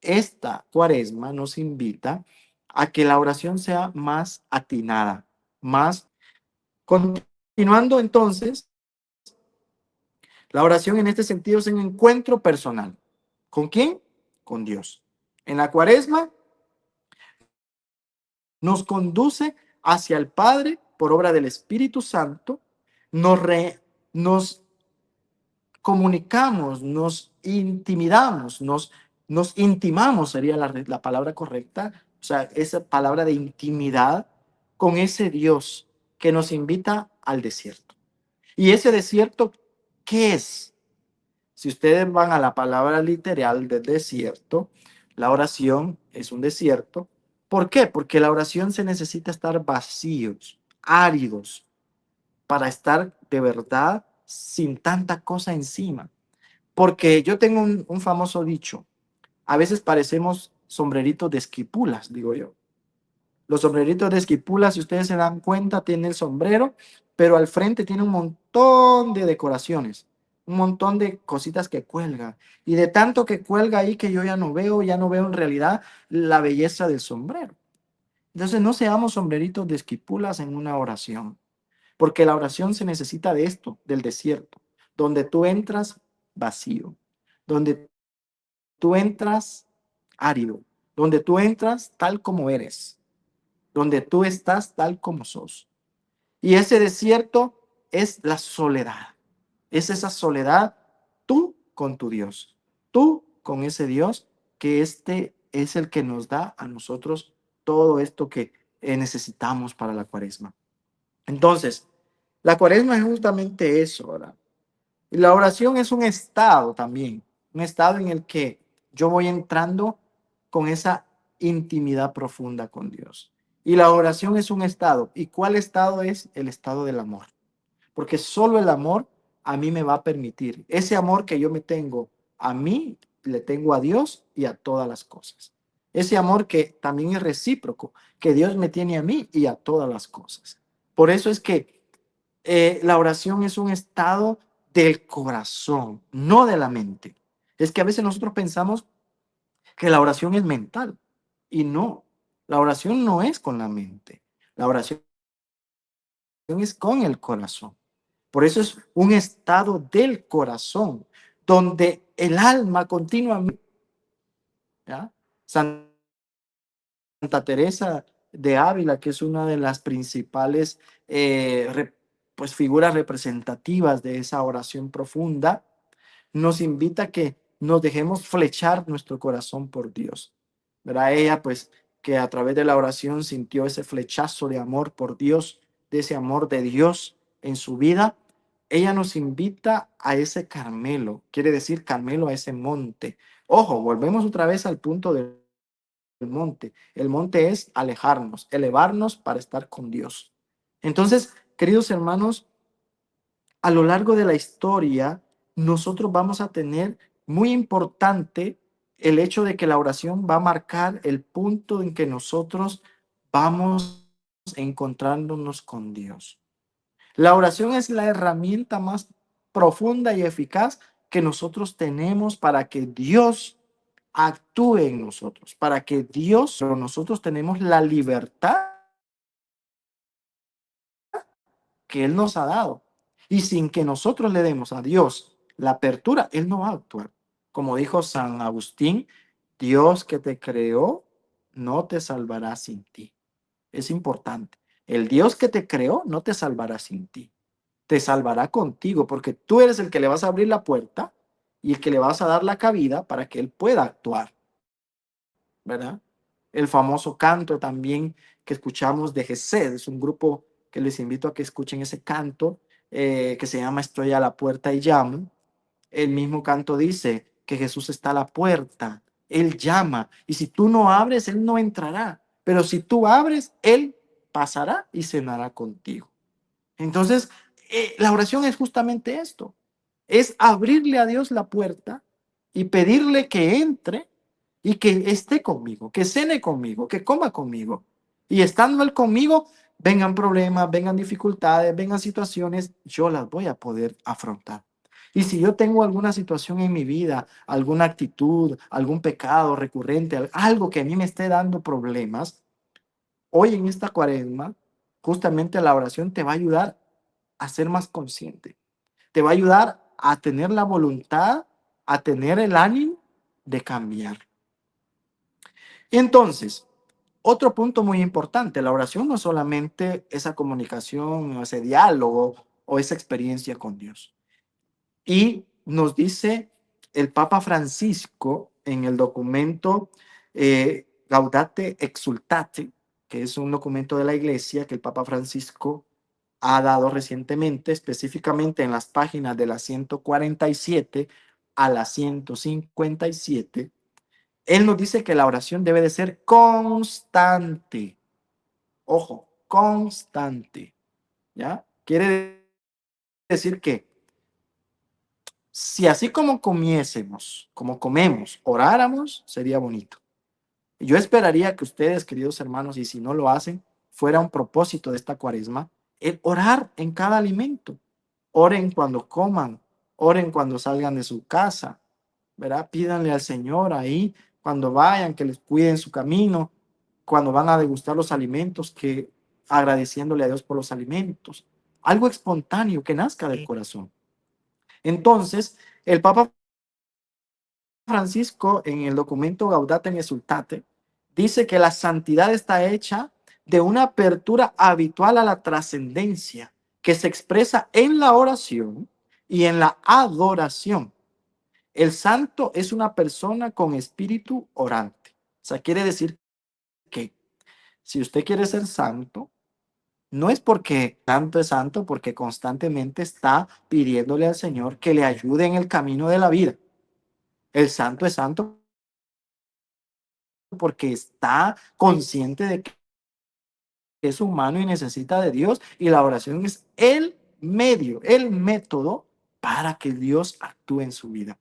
esta cuaresma nos invita a que la oración sea más atinada, más continuando entonces, la oración en este sentido es un encuentro personal. ¿Con quién? Con Dios. En la cuaresma nos conduce hacia el Padre por obra del Espíritu Santo, nos comunicamos, nos intimidamos, nos intimamos, sería la palabra correcta, o sea, esa palabra de intimidad con ese Dios que nos invita al desierto. Y ese desierto, ¿qué es? Si ustedes van a la palabra literal del desierto, la oración es un desierto. ¿Por qué? Porque la oración se necesita estar vacíos, áridos, para estar de verdad sin tanta cosa encima. Porque yo tengo un famoso dicho, a veces parecemos sombreritos de esquipulas, digo yo. Los sombreritos de esquipulas, si ustedes se dan cuenta, tiene el sombrero, pero al frente tiene un montón de decoraciones, un montón de cositas que cuelgan. Y de tanto que cuelga ahí que yo ya no veo en realidad la belleza del sombrero. Entonces no seamos sombreritos de esquipulas en una oración, porque la oración se necesita de esto, del desierto, donde tú entras vacío, donde tú entras árido, donde tú entras tal como eres, donde tú estás tal como sos. Y ese desierto es la soledad. Es esa soledad tú con tu Dios. Tú con ese Dios que este es el que nos da a nosotros todo esto que necesitamos para la cuaresma. Entonces, la cuaresma es justamente eso, ¿verdad? Y la oración es un estado también, un estado en el que yo voy entrando con esa intimidad profunda con Dios. Y la oración es un estado. ¿Y cuál estado es? El estado del amor. Porque solo el amor a mí me va a permitir. Ese amor que yo me tengo a mí, le tengo a Dios y a todas las cosas. Ese amor que también es recíproco, que Dios me tiene a mí y a todas las cosas. Por eso es que la oración es un estado del corazón, no de la mente. Es que a veces nosotros pensamos que la oración es mental y no, la oración no es con la mente, la oración es con el corazón. Por eso es un estado del corazón, donde el alma continuamente, ¿ya? Santa Teresa de Ávila, que es una de las principales pues, figuras representativas de esa oración profunda, nos invita a que nos dejemos flechar nuestro corazón por Dios. ¿Verdad? Ella, pues, que a través de la oración sintió ese flechazo de amor por Dios, de ese amor de Dios en su vida, ella nos invita a ese Carmelo, quiere decir Carmelo, a ese monte. Ojo, volvemos otra vez al punto del monte. El monte es alejarnos, elevarnos para estar con Dios. Entonces, queridos hermanos, a lo largo de la historia, nosotros vamos a tener muy importante el hecho de que la oración va a marcar el punto en que nosotros vamos encontrándonos con Dios. La oración es la herramienta más profunda y eficaz que nosotros tenemos para que Dios actúe en nosotros, para que Dios, pero nosotros tenemos la libertad que Él nos ha dado. Y sin que nosotros le demos a Dios la apertura, Él no va a actuar. Como dijo San Agustín, Dios que te creó no te salvará sin ti. Es importante. El Dios que te creó no te salvará sin ti. Te salvará contigo porque tú eres el que le vas a abrir la puerta y el que le vas a dar la cabida para que Él pueda actuar. ¿Verdad? El famoso canto también que escuchamos de Gesed, es un grupo que les invito a que escuchen ese canto que se llama Estoy a la puerta y llamo. El mismo canto dice que Jesús está a la puerta, Él llama y si tú no abres, Él no entrará, pero si tú abres, Él pasará y cenará contigo. Entonces, la oración es justamente esto, es abrirle a Dios la puerta y pedirle que entre y que esté conmigo, que cene conmigo, que coma conmigo. Y estando Él conmigo, vengan problemas, vengan dificultades, vengan situaciones, yo las voy a poder afrontar. Y si yo tengo alguna situación en mi vida, alguna actitud, algún pecado recurrente, algo que a mí me esté dando problemas, hoy en esta cuaresma, justamente la oración te va a ayudar a ser más consciente. Te va a ayudar a tener la voluntad, a tener el ánimo de cambiar. Y entonces, otro punto muy importante, la oración no es solamente esa comunicación o ese diálogo o esa experiencia con Dios. Y nos dice el Papa Francisco en el documento Gaudate Exultate, que es un documento de la Iglesia que el Papa Francisco ha dado recientemente, específicamente en las páginas de la 147 a la 157. Él nos dice que la oración debe de ser constante. Ojo, constante. ¿Ya? Quiere decir que si así como comiésemos, como comemos, oráramos, sería bonito. Yo esperaría que ustedes, queridos hermanos, y si no lo hacen, fuera un propósito de esta cuaresma, el orar en cada alimento. Oren cuando coman, oren cuando salgan de su casa, ¿verdad? Pídanle al Señor ahí, cuando vayan, que les cuiden su camino, cuando van a degustar los alimentos, que agradeciéndole a Dios por los alimentos. Algo espontáneo que nazca del corazón. Entonces, el Papa Francisco, en el documento Gaudate et Exsultate, dice que la santidad está hecha de una apertura habitual a la trascendencia que se expresa en la oración y en la adoración. El santo es una persona con espíritu orante. O sea, quiere decir que si usted quiere ser santo, no es porque santo es santo, porque constantemente está pidiéndole al Señor que le ayude en el camino de la vida. El santo es santo porque está consciente de que es humano y necesita de Dios, y la oración es el medio, el método para que Dios actúe en su vida.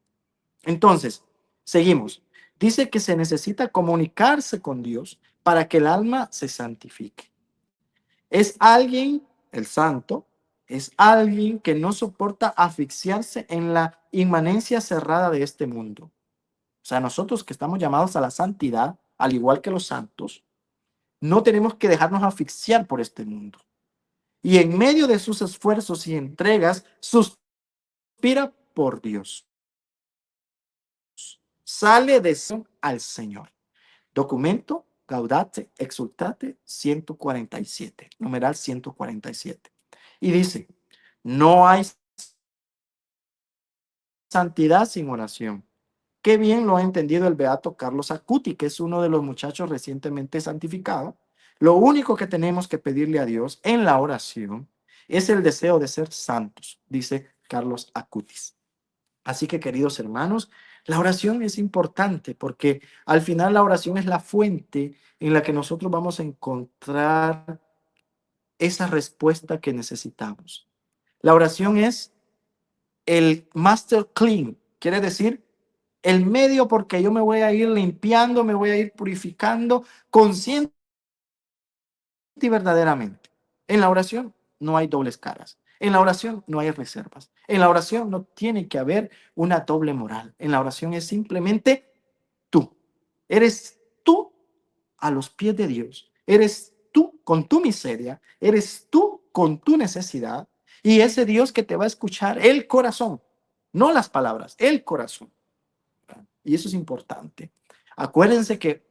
Entonces, seguimos. Dice que se necesita comunicarse con Dios para que el alma se santifique. Es alguien, el santo, es alguien que no soporta asfixiarse en la inmanencia cerrada de este mundo. O sea, nosotros que estamos llamados a la santidad, al igual que los santos, no tenemos que dejarnos asfixiar por este mundo. Y en medio de sus esfuerzos y entregas, suspira por Dios. Sale de sí al Señor. Documento Gaudate Exultate 147, numeral 147. Y dice, no hay santidad sin oración. Qué bien lo ha entendido el beato Carlos Acuti, que es uno de los muchachos recientemente santificados. Lo único que tenemos que pedirle a Dios en la oración es el deseo de ser santos, dice Carlos Acutis. Así que, queridos hermanos, la oración es importante porque al final la oración es la fuente en la que nosotros vamos a encontrar esa respuesta que necesitamos. La oración es el master clean, quiere decir el medio porque yo me voy a ir limpiando, me voy a ir purificando consciente y verdaderamente. En la oración no hay dobles caras. En la oración no hay reservas. En la oración no tiene que haber una doble moral. En la oración es simplemente tú. Eres tú a los pies de Dios. Eres tú con tu miseria. Eres tú con tu necesidad. Y ese Dios que te va a escuchar el corazón, no las palabras, el corazón. Y eso es importante. Acuérdense que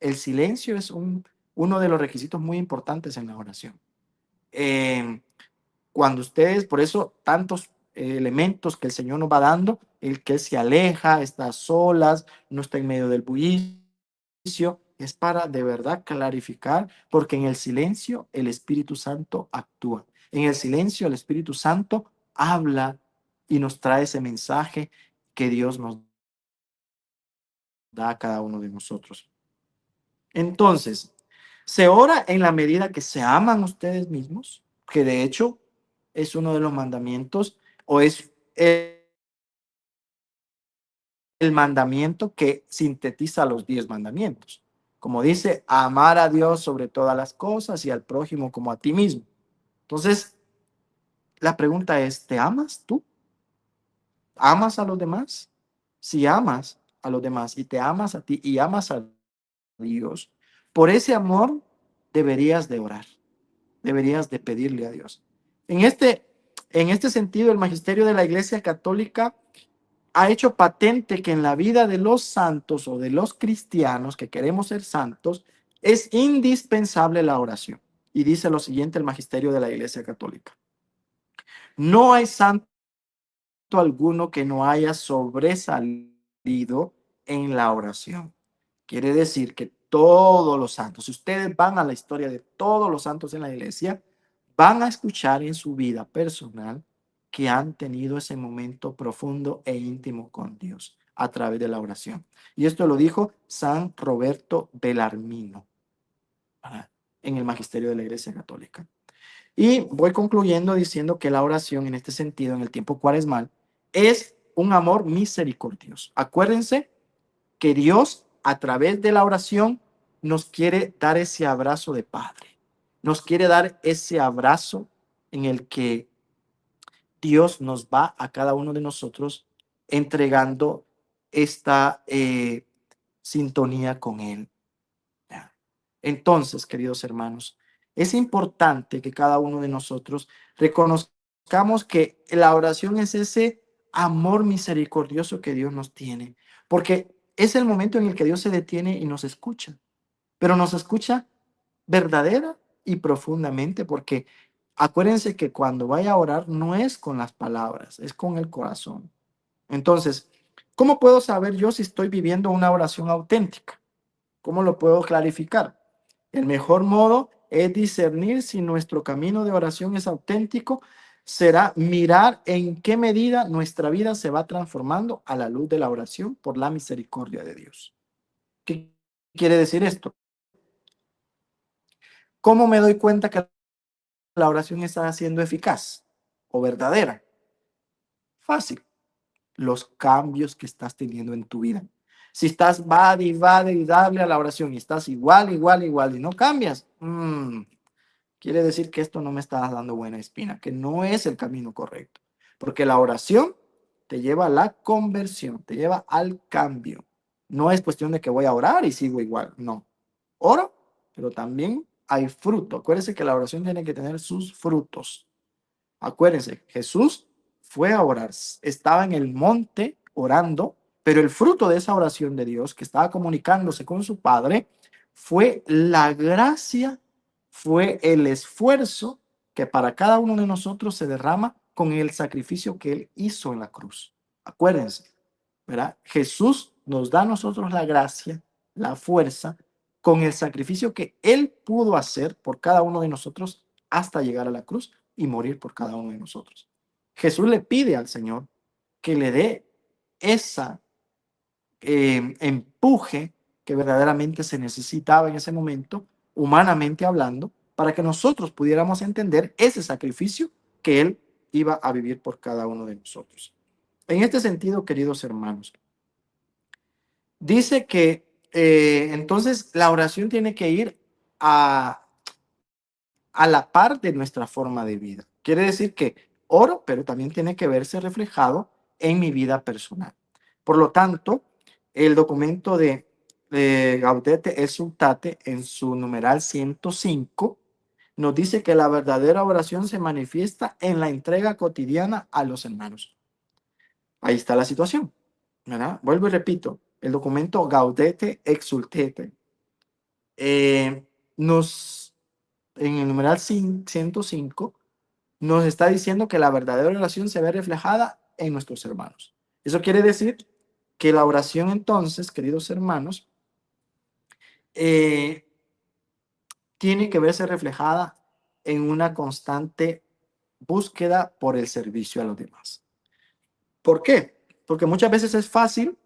el silencio es uno de los requisitos muy importantes en la oración. Cuando ustedes, por eso tantos elementos que el Señor nos va dando, el que se aleja, está a solas, no está en medio del bullicio, es para de verdad clarificar, porque en el silencio el Espíritu Santo actúa. En el silencio el Espíritu Santo habla y nos trae ese mensaje que Dios nos da a cada uno de nosotros. Entonces, se ora en la medida que se aman ustedes mismos, que de hecho es uno de los mandamientos o es el mandamiento que sintetiza los 10 mandamientos. Como dice, amar a Dios sobre todas las cosas y al prójimo como a ti mismo. Entonces, la pregunta es, ¿te amas tú? ¿Amas a los demás? Si amas a los demás y te amas a ti y amas a Dios, por ese amor deberías de orar, deberías de pedirle a Dios. En este sentido, el magisterio de la Iglesia Católica ha hecho patente que en la vida de los santos o de los cristianos que queremos ser santos, es indispensable la oración. Y dice lo siguiente el magisterio de la Iglesia Católica. No hay santo alguno que no haya sobresalido en la oración. Quiere decir que todos los santos, si ustedes van a la historia de todos los santos en la iglesia, van a escuchar en su vida personal que han tenido ese momento profundo e íntimo con Dios a través de la oración. Y esto lo dijo San Roberto Bellarmino en el magisterio de la Iglesia Católica. Y voy concluyendo diciendo que la oración en este sentido, en el tiempo cuaresmal, es un amor misericordioso. Acuérdense que Dios a través de la oración nos quiere dar ese abrazo de Padre. Nos quiere dar ese abrazo en el que Dios nos va a cada uno de nosotros entregando esta sintonía con Él. Entonces, queridos hermanos, es importante que cada uno de nosotros reconozcamos que la oración es ese amor misericordioso que Dios nos tiene, porque es el momento en el que Dios se detiene y nos escucha, pero nos escucha verdadera y profundamente, porque acuérdense que cuando vaya a orar no es con las palabras, es con el corazón. Entonces, ¿cómo puedo saber yo si estoy viviendo una oración auténtica? ¿Cómo lo puedo clarificar? El mejor modo es discernir si nuestro camino de oración es auténtico, será mirar en qué medida nuestra vida se va transformando a la luz de la oración por la misericordia de Dios. ¿Qué quiere decir esto? ¿Cómo me doy cuenta que la oración está siendo eficaz o verdadera? Fácil. Los cambios que estás teniendo en tu vida. Si estás va y dale a la oración y estás igual y no cambias, quiere decir que esto no me está dando buena espina, que no es el camino correcto. Porque la oración te lleva a la conversión, te lleva al cambio. No es cuestión de que voy a orar y sigo igual, no. Oro, pero también hay fruto. Acuérdense que la oración tiene que tener sus frutos. Acuérdense, Jesús fue a orar, estaba en el monte orando, pero el fruto de esa oración de Dios, que estaba comunicándose con su Padre, fue la gracia, fue el esfuerzo que para cada uno de nosotros se derrama con el sacrificio que Él hizo en la cruz. Acuérdense, ¿verdad? Jesús nos da a nosotros la gracia, la fuerza, con el sacrificio que Él pudo hacer por cada uno de nosotros hasta llegar a la cruz y morir por cada uno de nosotros. Jesús le pide al Señor que le dé esa empuje que verdaderamente se necesitaba en ese momento, humanamente hablando, para que nosotros pudiéramos entender ese sacrificio que Él iba a vivir por cada uno de nosotros. En este sentido, queridos hermanos, dice que entonces la oración tiene que ir a la par de nuestra forma de vida. Quiere decir que oro, pero también tiene que verse reflejado en mi vida personal. Por lo tanto, el documento de Gaudete et Exsultate, en su numeral 105, nos dice que la verdadera oración se manifiesta en la entrega cotidiana a los hermanos. Ahí está la situación, ¿verdad? Vuelvo y repito, el documento Gaudete et Exsultate en el numeral 105, nos está diciendo que la verdadera oración se ve reflejada en nuestros hermanos. Eso quiere decir que la oración entonces, queridos hermanos, tiene que verse reflejada en una constante búsqueda por el servicio a los demás. ¿Por qué? Porque muchas veces es fácil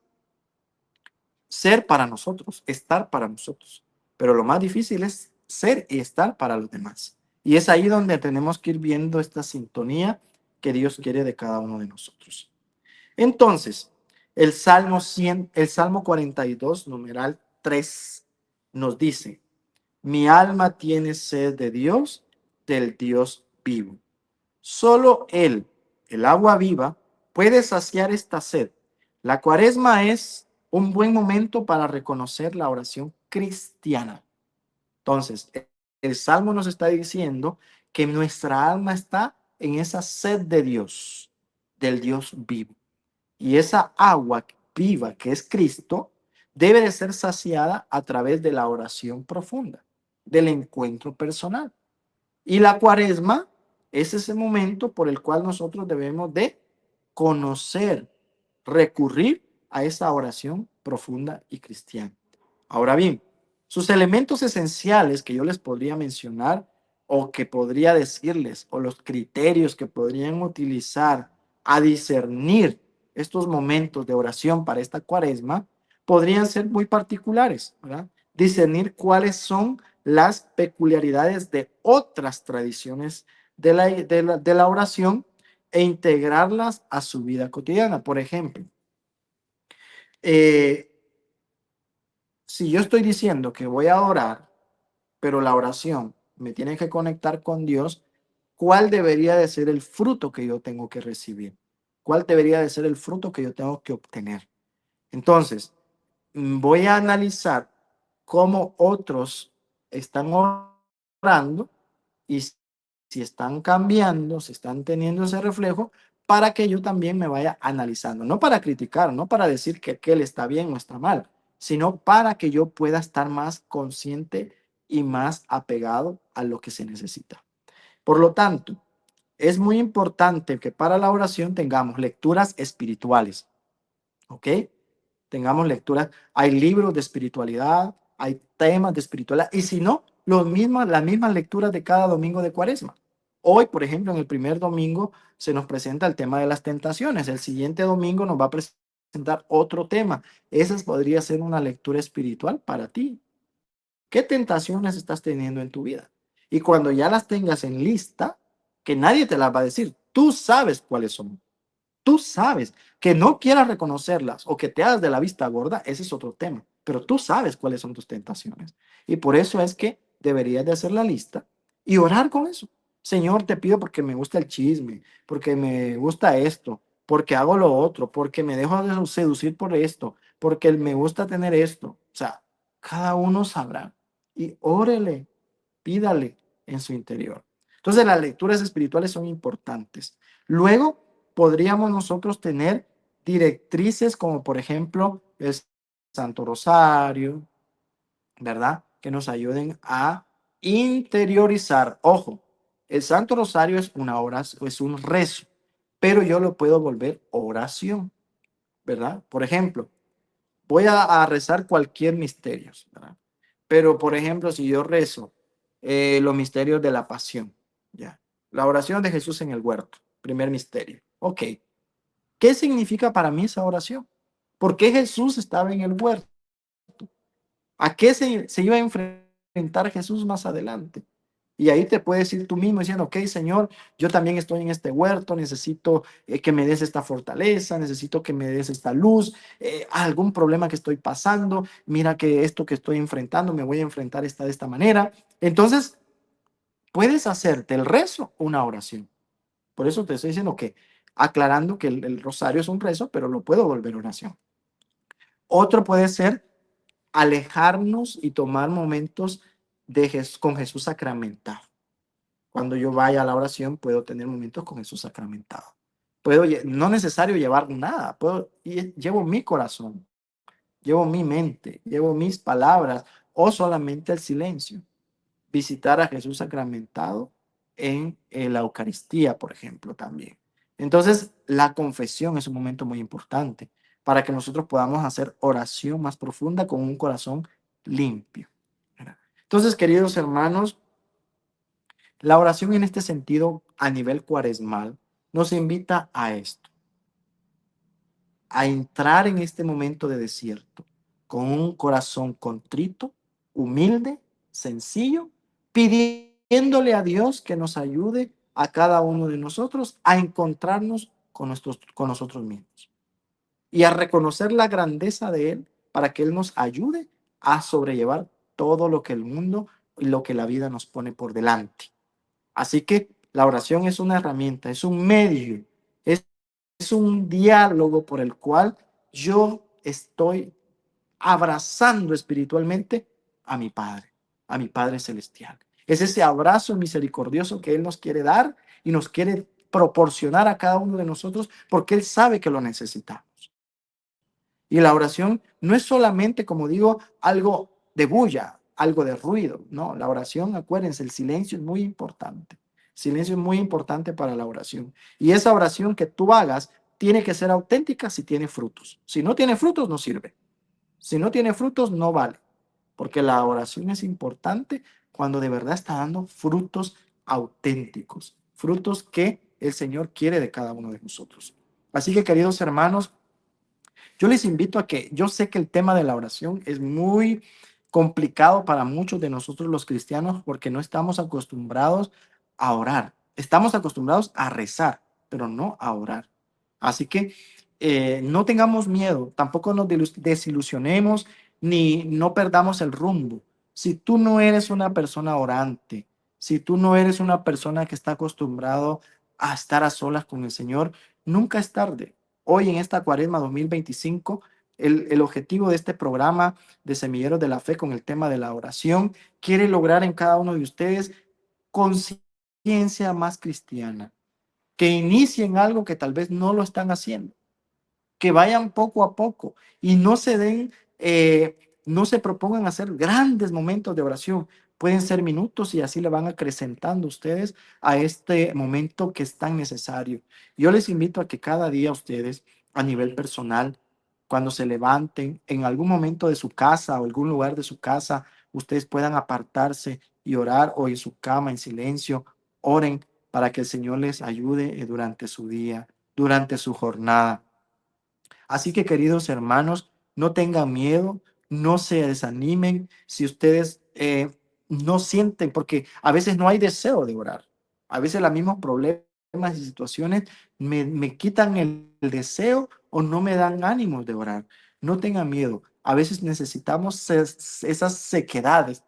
ser para nosotros, estar para nosotros, pero lo más difícil es ser y estar para los demás. Y es ahí donde tenemos que ir viendo esta sintonía que Dios quiere de cada uno de nosotros. Entonces, El Salmo 42, numeral 3, nos dice: mi alma tiene sed de Dios, del Dios vivo. Solo Él, el agua viva, puede saciar esta sed. La Cuaresma es un buen momento para reconocer la oración cristiana. Entonces, el Salmo nos está diciendo que nuestra alma está en esa sed de Dios, del Dios vivo. Y esa agua viva que es Cristo debe de ser saciada a través de la oración profunda, del encuentro personal. Y la Cuaresma es ese momento por el cual nosotros debemos de conocer, recurrir a esa oración profunda y cristiana. Ahora bien, sus elementos esenciales que yo les podría mencionar o que podría decirles, o los criterios que podrían utilizar a discernir estos momentos de oración para esta Cuaresma, podrían ser muy particulares, ¿verdad? Discernir cuáles son las peculiaridades de otras tradiciones de la oración e integrarlas a su vida cotidiana. Por ejemplo, eh, si yo estoy diciendo que voy a orar, pero la oración me tiene que conectar con Dios, ¿cuál debería de ser el fruto que yo tengo que recibir? ¿Cuál debería de ser el fruto que yo tengo que obtener? Entonces, voy a analizar cómo otros están orando y si están cambiando, si están teniendo ese reflejo, para que yo también me vaya analizando, no para criticar, no para decir que aquel está bien o está mal, sino para que yo pueda estar más consciente y más apegado a lo que se necesita. Por lo tanto, es muy importante que para la oración tengamos lecturas espirituales, ¿ok? Tengamos lecturas. Hay libros de espiritualidad, hay temas de espiritualidad, y si no, las mismas lecturas de cada domingo de Cuaresma. Hoy, por ejemplo, en el primer domingo se nos presenta el tema de las tentaciones. El siguiente domingo nos va a presentar otro tema. Esa podría ser una lectura espiritual para ti. ¿Qué tentaciones estás teniendo en tu vida? Y cuando ya las tengas en lista, que nadie te las va a decir, tú sabes cuáles son. Tú sabes que no quieras reconocerlas o que te hagas de la vista gorda, ese es otro tema, pero tú sabes cuáles son tus tentaciones. Y por eso es que deberías de hacer la lista y orar con eso. Señor, te pido porque me gusta el chisme, porque me gusta esto, porque hago lo otro, porque me dejo de seducir por esto, porque me gusta tener esto. O sea, cada uno sabrá y órele, pídale en su interior. Entonces, las lecturas espirituales son importantes. Luego, podríamos nosotros tener directrices como por ejemplo el Santo Rosario, ¿verdad? Que nos ayuden a interiorizar. Ojo, el Santo Rosario es una oración, es un rezo, pero yo lo puedo volver oración, ¿verdad? Por ejemplo, voy a rezar cualquier misterio, ¿verdad? Pero por ejemplo, si yo rezo los misterios de la pasión, ¿ya? La oración de Jesús en el huerto, primer misterio. Ok, ¿qué significa para mí esa oración? ¿Por qué Jesús estaba en el huerto? ¿A qué se iba a enfrentar Jesús más adelante? Y ahí te puedes ir tú mismo diciendo, ok, Señor, yo también estoy en este huerto, necesito que me des esta fortaleza, necesito que me des esta luz, algún problema que estoy pasando, mira que esto que estoy enfrentando, me voy a enfrentar de esta manera. Entonces, puedes hacerte el rezo una oración. Por eso te estoy diciendo que, aclarando que el rosario es un rezo, pero lo puedo volver oración. Otro puede ser alejarnos y tomar momentos con Jesús sacramentado. Cuando yo vaya a la oración, puedo tener momentos con Jesús sacramentado. No es necesario llevar nada, llevo mi corazón, llevo mi mente, llevo mis palabras o solamente el silencio. Visitar a Jesús sacramentado en la Eucaristía, por ejemplo, también. Entonces, la confesión es un momento muy importante para que nosotros podamos hacer oración más profunda con un corazón limpio. Entonces, queridos hermanos, la oración en este sentido, a nivel cuaresmal, nos invita a esto, a entrar en este momento de desierto con un corazón contrito, humilde, sencillo, pidiéndole a Dios que nos ayude a cada uno de nosotros a encontrarnos con nosotros mismos. y a reconocer la grandeza de Él para que Él nos ayude a sobrellevar todo lo que el mundo y lo que la vida nos pone por delante. Así que la oración es una herramienta, es un medio, es un diálogo por el cual yo estoy abrazando espiritualmente a mi Padre Celestial. Es ese abrazo misericordioso que Él nos quiere dar y nos quiere proporcionar a cada uno de nosotros porque Él sabe que lo necesitamos. Y la oración no es solamente, como digo, algo de bulla, algo de ruido. No, la oración, acuérdense, el silencio es muy importante. Silencio es muy importante para la oración. Y esa oración que tú hagas tiene que ser auténtica si tiene frutos. Si no tiene frutos, no sirve. Si no tiene frutos, no vale. Porque la oración es importante cuando de verdad está dando frutos auténticos. Frutos que el Señor quiere de cada uno de nosotros. Así que, queridos hermanos, yo les invito a que, yo sé que el tema de la oración es muy complicado para muchos de nosotros los cristianos porque no estamos acostumbrados a orar. Estamos acostumbrados a rezar, pero no a orar. Así que no tengamos miedo, tampoco nos desilusionemos ni no perdamos el rumbo. Si tú no eres una persona orante, si tú no eres una persona que está acostumbrado a estar a solas con el Señor, nunca es tarde. Hoy en esta Cuaresma 2025, el objetivo de este programa de Semilleros de la Fe con el tema de la oración quiere lograr en cada uno de ustedes conciencia más cristiana, que inicien algo que tal vez no lo están haciendo, que vayan poco a poco y no se den, no se propongan hacer grandes momentos de oración. Pueden ser minutos y así le van acrecentando ustedes a este momento que es tan necesario. Yo les invito a que cada día ustedes, a nivel personal, cuando se levanten en algún momento de su casa o algún lugar de su casa, ustedes puedan apartarse y orar o en su cama en silencio, oren para que el Señor les ayude durante su día, durante su jornada. Así que, queridos hermanos, no tengan miedo, no se desanimen si ustedes no sienten, porque a veces no hay deseo de orar. A veces los mismos problemas y situaciones me quitan el deseo o no me dan ánimos de orar. No tengan miedo. A veces necesitamos esas sequedades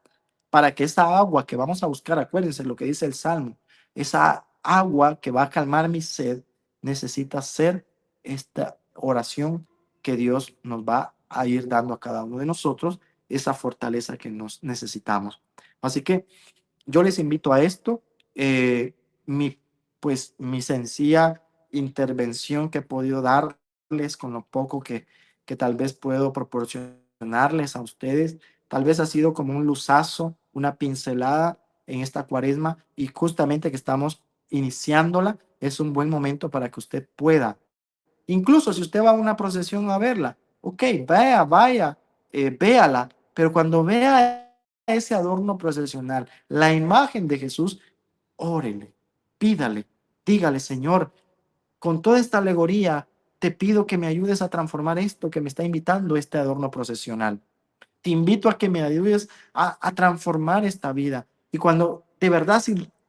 para que esa agua que vamos a buscar, acuérdense lo que dice el Salmo, esa agua que va a calmar mi sed, necesita ser esta oración que Dios nos va a ir dando a cada uno de nosotros, esa fortaleza que nos necesitamos. Así que yo les invito a esto. Mi, pues, mi sencilla intervención que he podido darles con lo poco que tal vez puedo proporcionarles a ustedes, tal vez ha sido como un luzazo, una pincelada en esta cuaresma y justamente que estamos iniciándola, es un buen momento para que usted pueda. Incluso si usted va a una procesión a verla, ok, vaya, véala, pero cuando vea ese adorno procesional, la imagen de Jesús, órele, pídale, dígale, Señor, con toda esta alegoría, te pido que me ayudes a transformar esto que me está invitando este adorno procesional. Te invito a que me ayudes a transformar esta vida. Y cuando de verdad,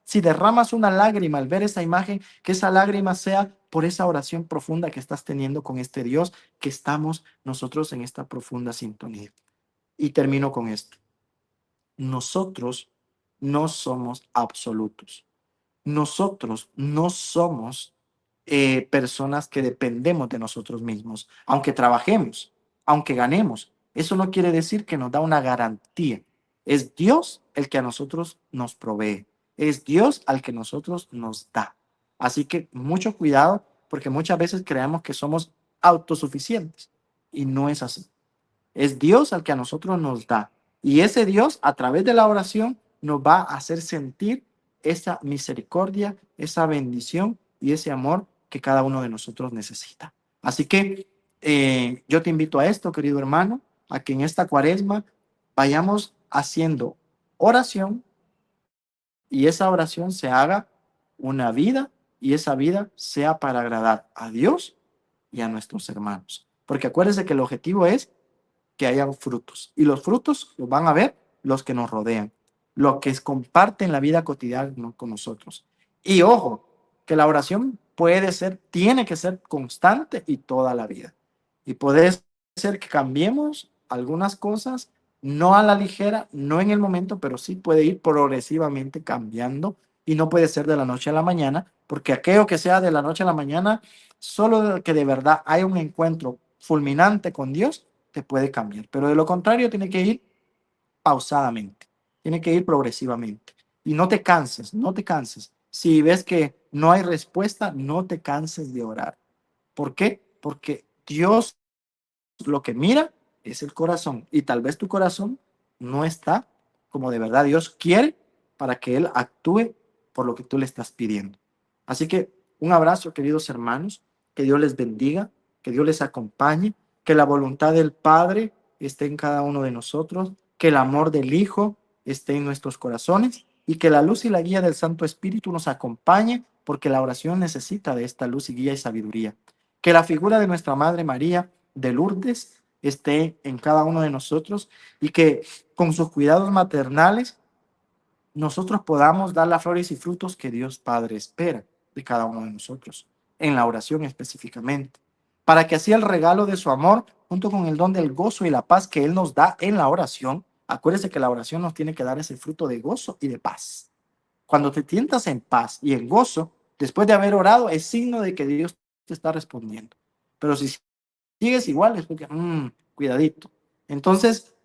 si derramas una lágrima al ver esa imagen, que esa lágrima sea por esa oración profunda que estás teniendo con este Dios, que estamos nosotros en esta profunda sintonía. Y termino con esto. Nosotros no somos absolutos. Nosotros no somos personas que dependemos de nosotros mismos, aunque trabajemos, aunque ganemos. Eso no quiere decir que nos da una garantía. Es Dios el que a nosotros nos provee. Es Dios al que nosotros nos da. Así que mucho cuidado porque muchas veces creemos que somos autosuficientes y no es así. Es Dios al que a nosotros nos da. Y ese Dios, a través de la oración, nos va a hacer sentir esa misericordia, esa bendición y ese amor que cada uno de nosotros necesita. Así que yo te invito a esto, querido hermano, a que en esta cuaresma vayamos haciendo oración y esa oración se haga una vida y esa vida sea para agradar a Dios y a nuestros hermanos. Porque acuérdense que el objetivo es que hayan frutos. Y los frutos los van a ver los que nos rodean, los que comparten la vida cotidiana con nosotros. Y ojo, que la oración puede ser, tiene que ser constante y toda la vida. Y puede ser que cambiemos algunas cosas, no a la ligera, no en el momento, pero sí puede ir progresivamente cambiando y no puede ser de la noche a la mañana, porque aquello que sea de la noche a la mañana, solo que de verdad hay un encuentro fulminante con Dios, te puede cambiar. Pero de lo contrario, tiene que ir pausadamente, tiene que ir progresivamente. Y no te canses, no te canses. Si ves que no hay respuesta, no te canses de orar. ¿Por qué? Porque Dios lo que mira es el corazón y tal vez tu corazón no está como de verdad Dios quiere para que Él actúe por lo que tú le estás pidiendo. Así que un abrazo, queridos hermanos, que Dios les bendiga, que Dios les acompañe, que la voluntad del Padre esté en cada uno de nosotros, que el amor del Hijo esté en nuestros corazones y que la luz y la guía del Santo Espíritu nos acompañe porque la oración necesita de esta luz y guía y sabiduría. Que la figura de nuestra Madre María de Lourdes esté en cada uno de nosotros y que con sus cuidados maternales nosotros podamos dar las flores y frutos que Dios Padre espera de cada uno de nosotros, en la oración específicamente, para que así el regalo de su amor, junto con el don del gozo y la paz que Él nos da en la oración, acuérdese que la oración nos tiene que dar ese fruto de gozo y de paz. Cuando te sientas en paz y en gozo, después de haber orado, es signo de que Dios te está respondiendo. Pero si sigues igual, es porque, cuidadito. Entonces,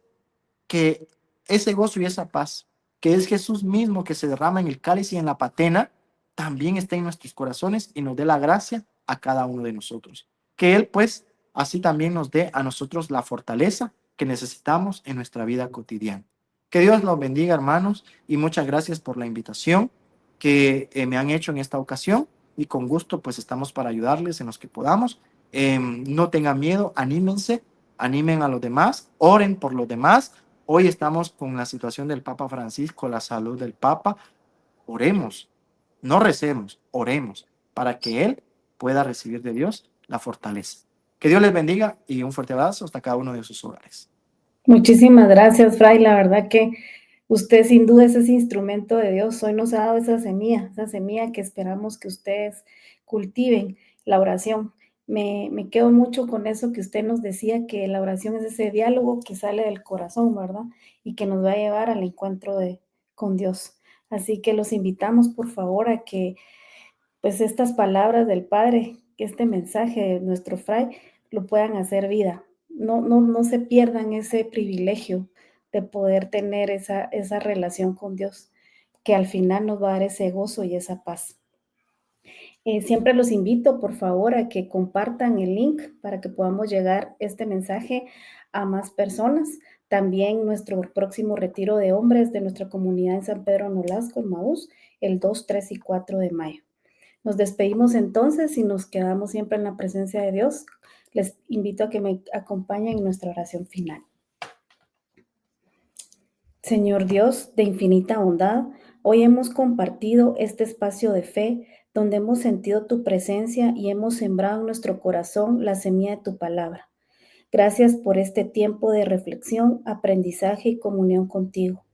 que ese gozo y esa paz, que es Jesús mismo que se derrama en el cáliz y en la patena, también está en nuestros corazones y nos dé la gracia a cada uno de nosotros. Que Él, pues, así también nos dé a nosotros la fortaleza que necesitamos en nuestra vida cotidiana. Que Dios los bendiga, hermanos, y muchas gracias por la invitación que me han hecho en esta ocasión y con gusto, pues, estamos para ayudarles en los que podamos. No tengan miedo, anímense, animen a los demás, oren por los demás. Hoy estamos con la situación del Papa Francisco, la salud del Papa. Oremos, no recemos, oremos para que Él pueda recibir de Dios la fortaleza. Que Dios les bendiga y un fuerte abrazo hasta cada uno de sus hogares. Muchísimas gracias, Fray. La verdad que usted sin duda es ese instrumento de Dios. Hoy nos ha dado esa semilla que esperamos que ustedes cultiven, la oración. Me quedo mucho con eso que usted nos decía, que la oración es ese diálogo que sale del corazón, ¿verdad? Y que nos va a llevar al encuentro con Dios. Así que los invitamos, por favor, a que pues estas palabras del Padre, que este mensaje de nuestro Fray lo puedan hacer vida. No se pierdan ese privilegio de poder tener esa relación con Dios, que al final nos va a dar ese gozo y esa paz. Siempre los invito, por favor, a que compartan el link para que podamos llegar este mensaje a más personas. También nuestro próximo retiro de hombres de nuestra comunidad en San Pedro Nolasco, en Maús, el 2, 3 y 4 de mayo. Nos despedimos entonces y nos quedamos siempre en la presencia de Dios. Les invito a que me acompañen en nuestra oración final. Señor Dios de infinita bondad, hoy hemos compartido este espacio de fe donde hemos sentido tu presencia y hemos sembrado en nuestro corazón la semilla de tu palabra. Gracias por este tiempo de reflexión, aprendizaje y comunión contigo.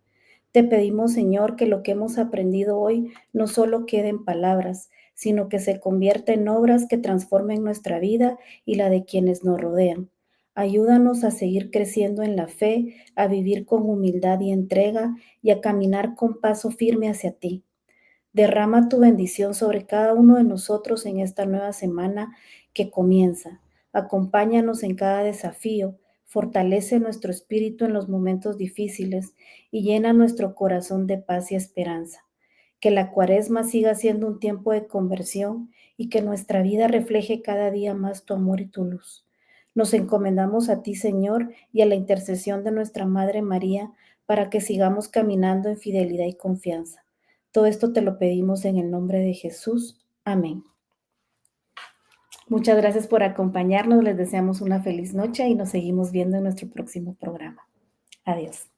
Te pedimos, Señor, que lo que hemos aprendido hoy no solo quede en palabras, sino que se convierta en obras que transformen nuestra vida y la de quienes nos rodean. Ayúdanos a seguir creciendo en la fe, a vivir con humildad y entrega y a caminar con paso firme hacia ti. Derrama tu bendición sobre cada uno de nosotros en esta nueva semana que comienza. Acompáñanos en cada desafío, fortalece nuestro espíritu en los momentos difíciles y llena nuestro corazón de paz y esperanza. Que la Cuaresma siga siendo un tiempo de conversión y que nuestra vida refleje cada día más tu amor y tu luz. Nos encomendamos a ti, Señor, y a la intercesión de nuestra Madre María para que sigamos caminando en fidelidad y confianza. Todo esto te lo pedimos en el nombre de Jesús. Amén. Muchas gracias por acompañarnos. Les deseamos una feliz noche y nos seguimos viendo en nuestro próximo programa. Adiós.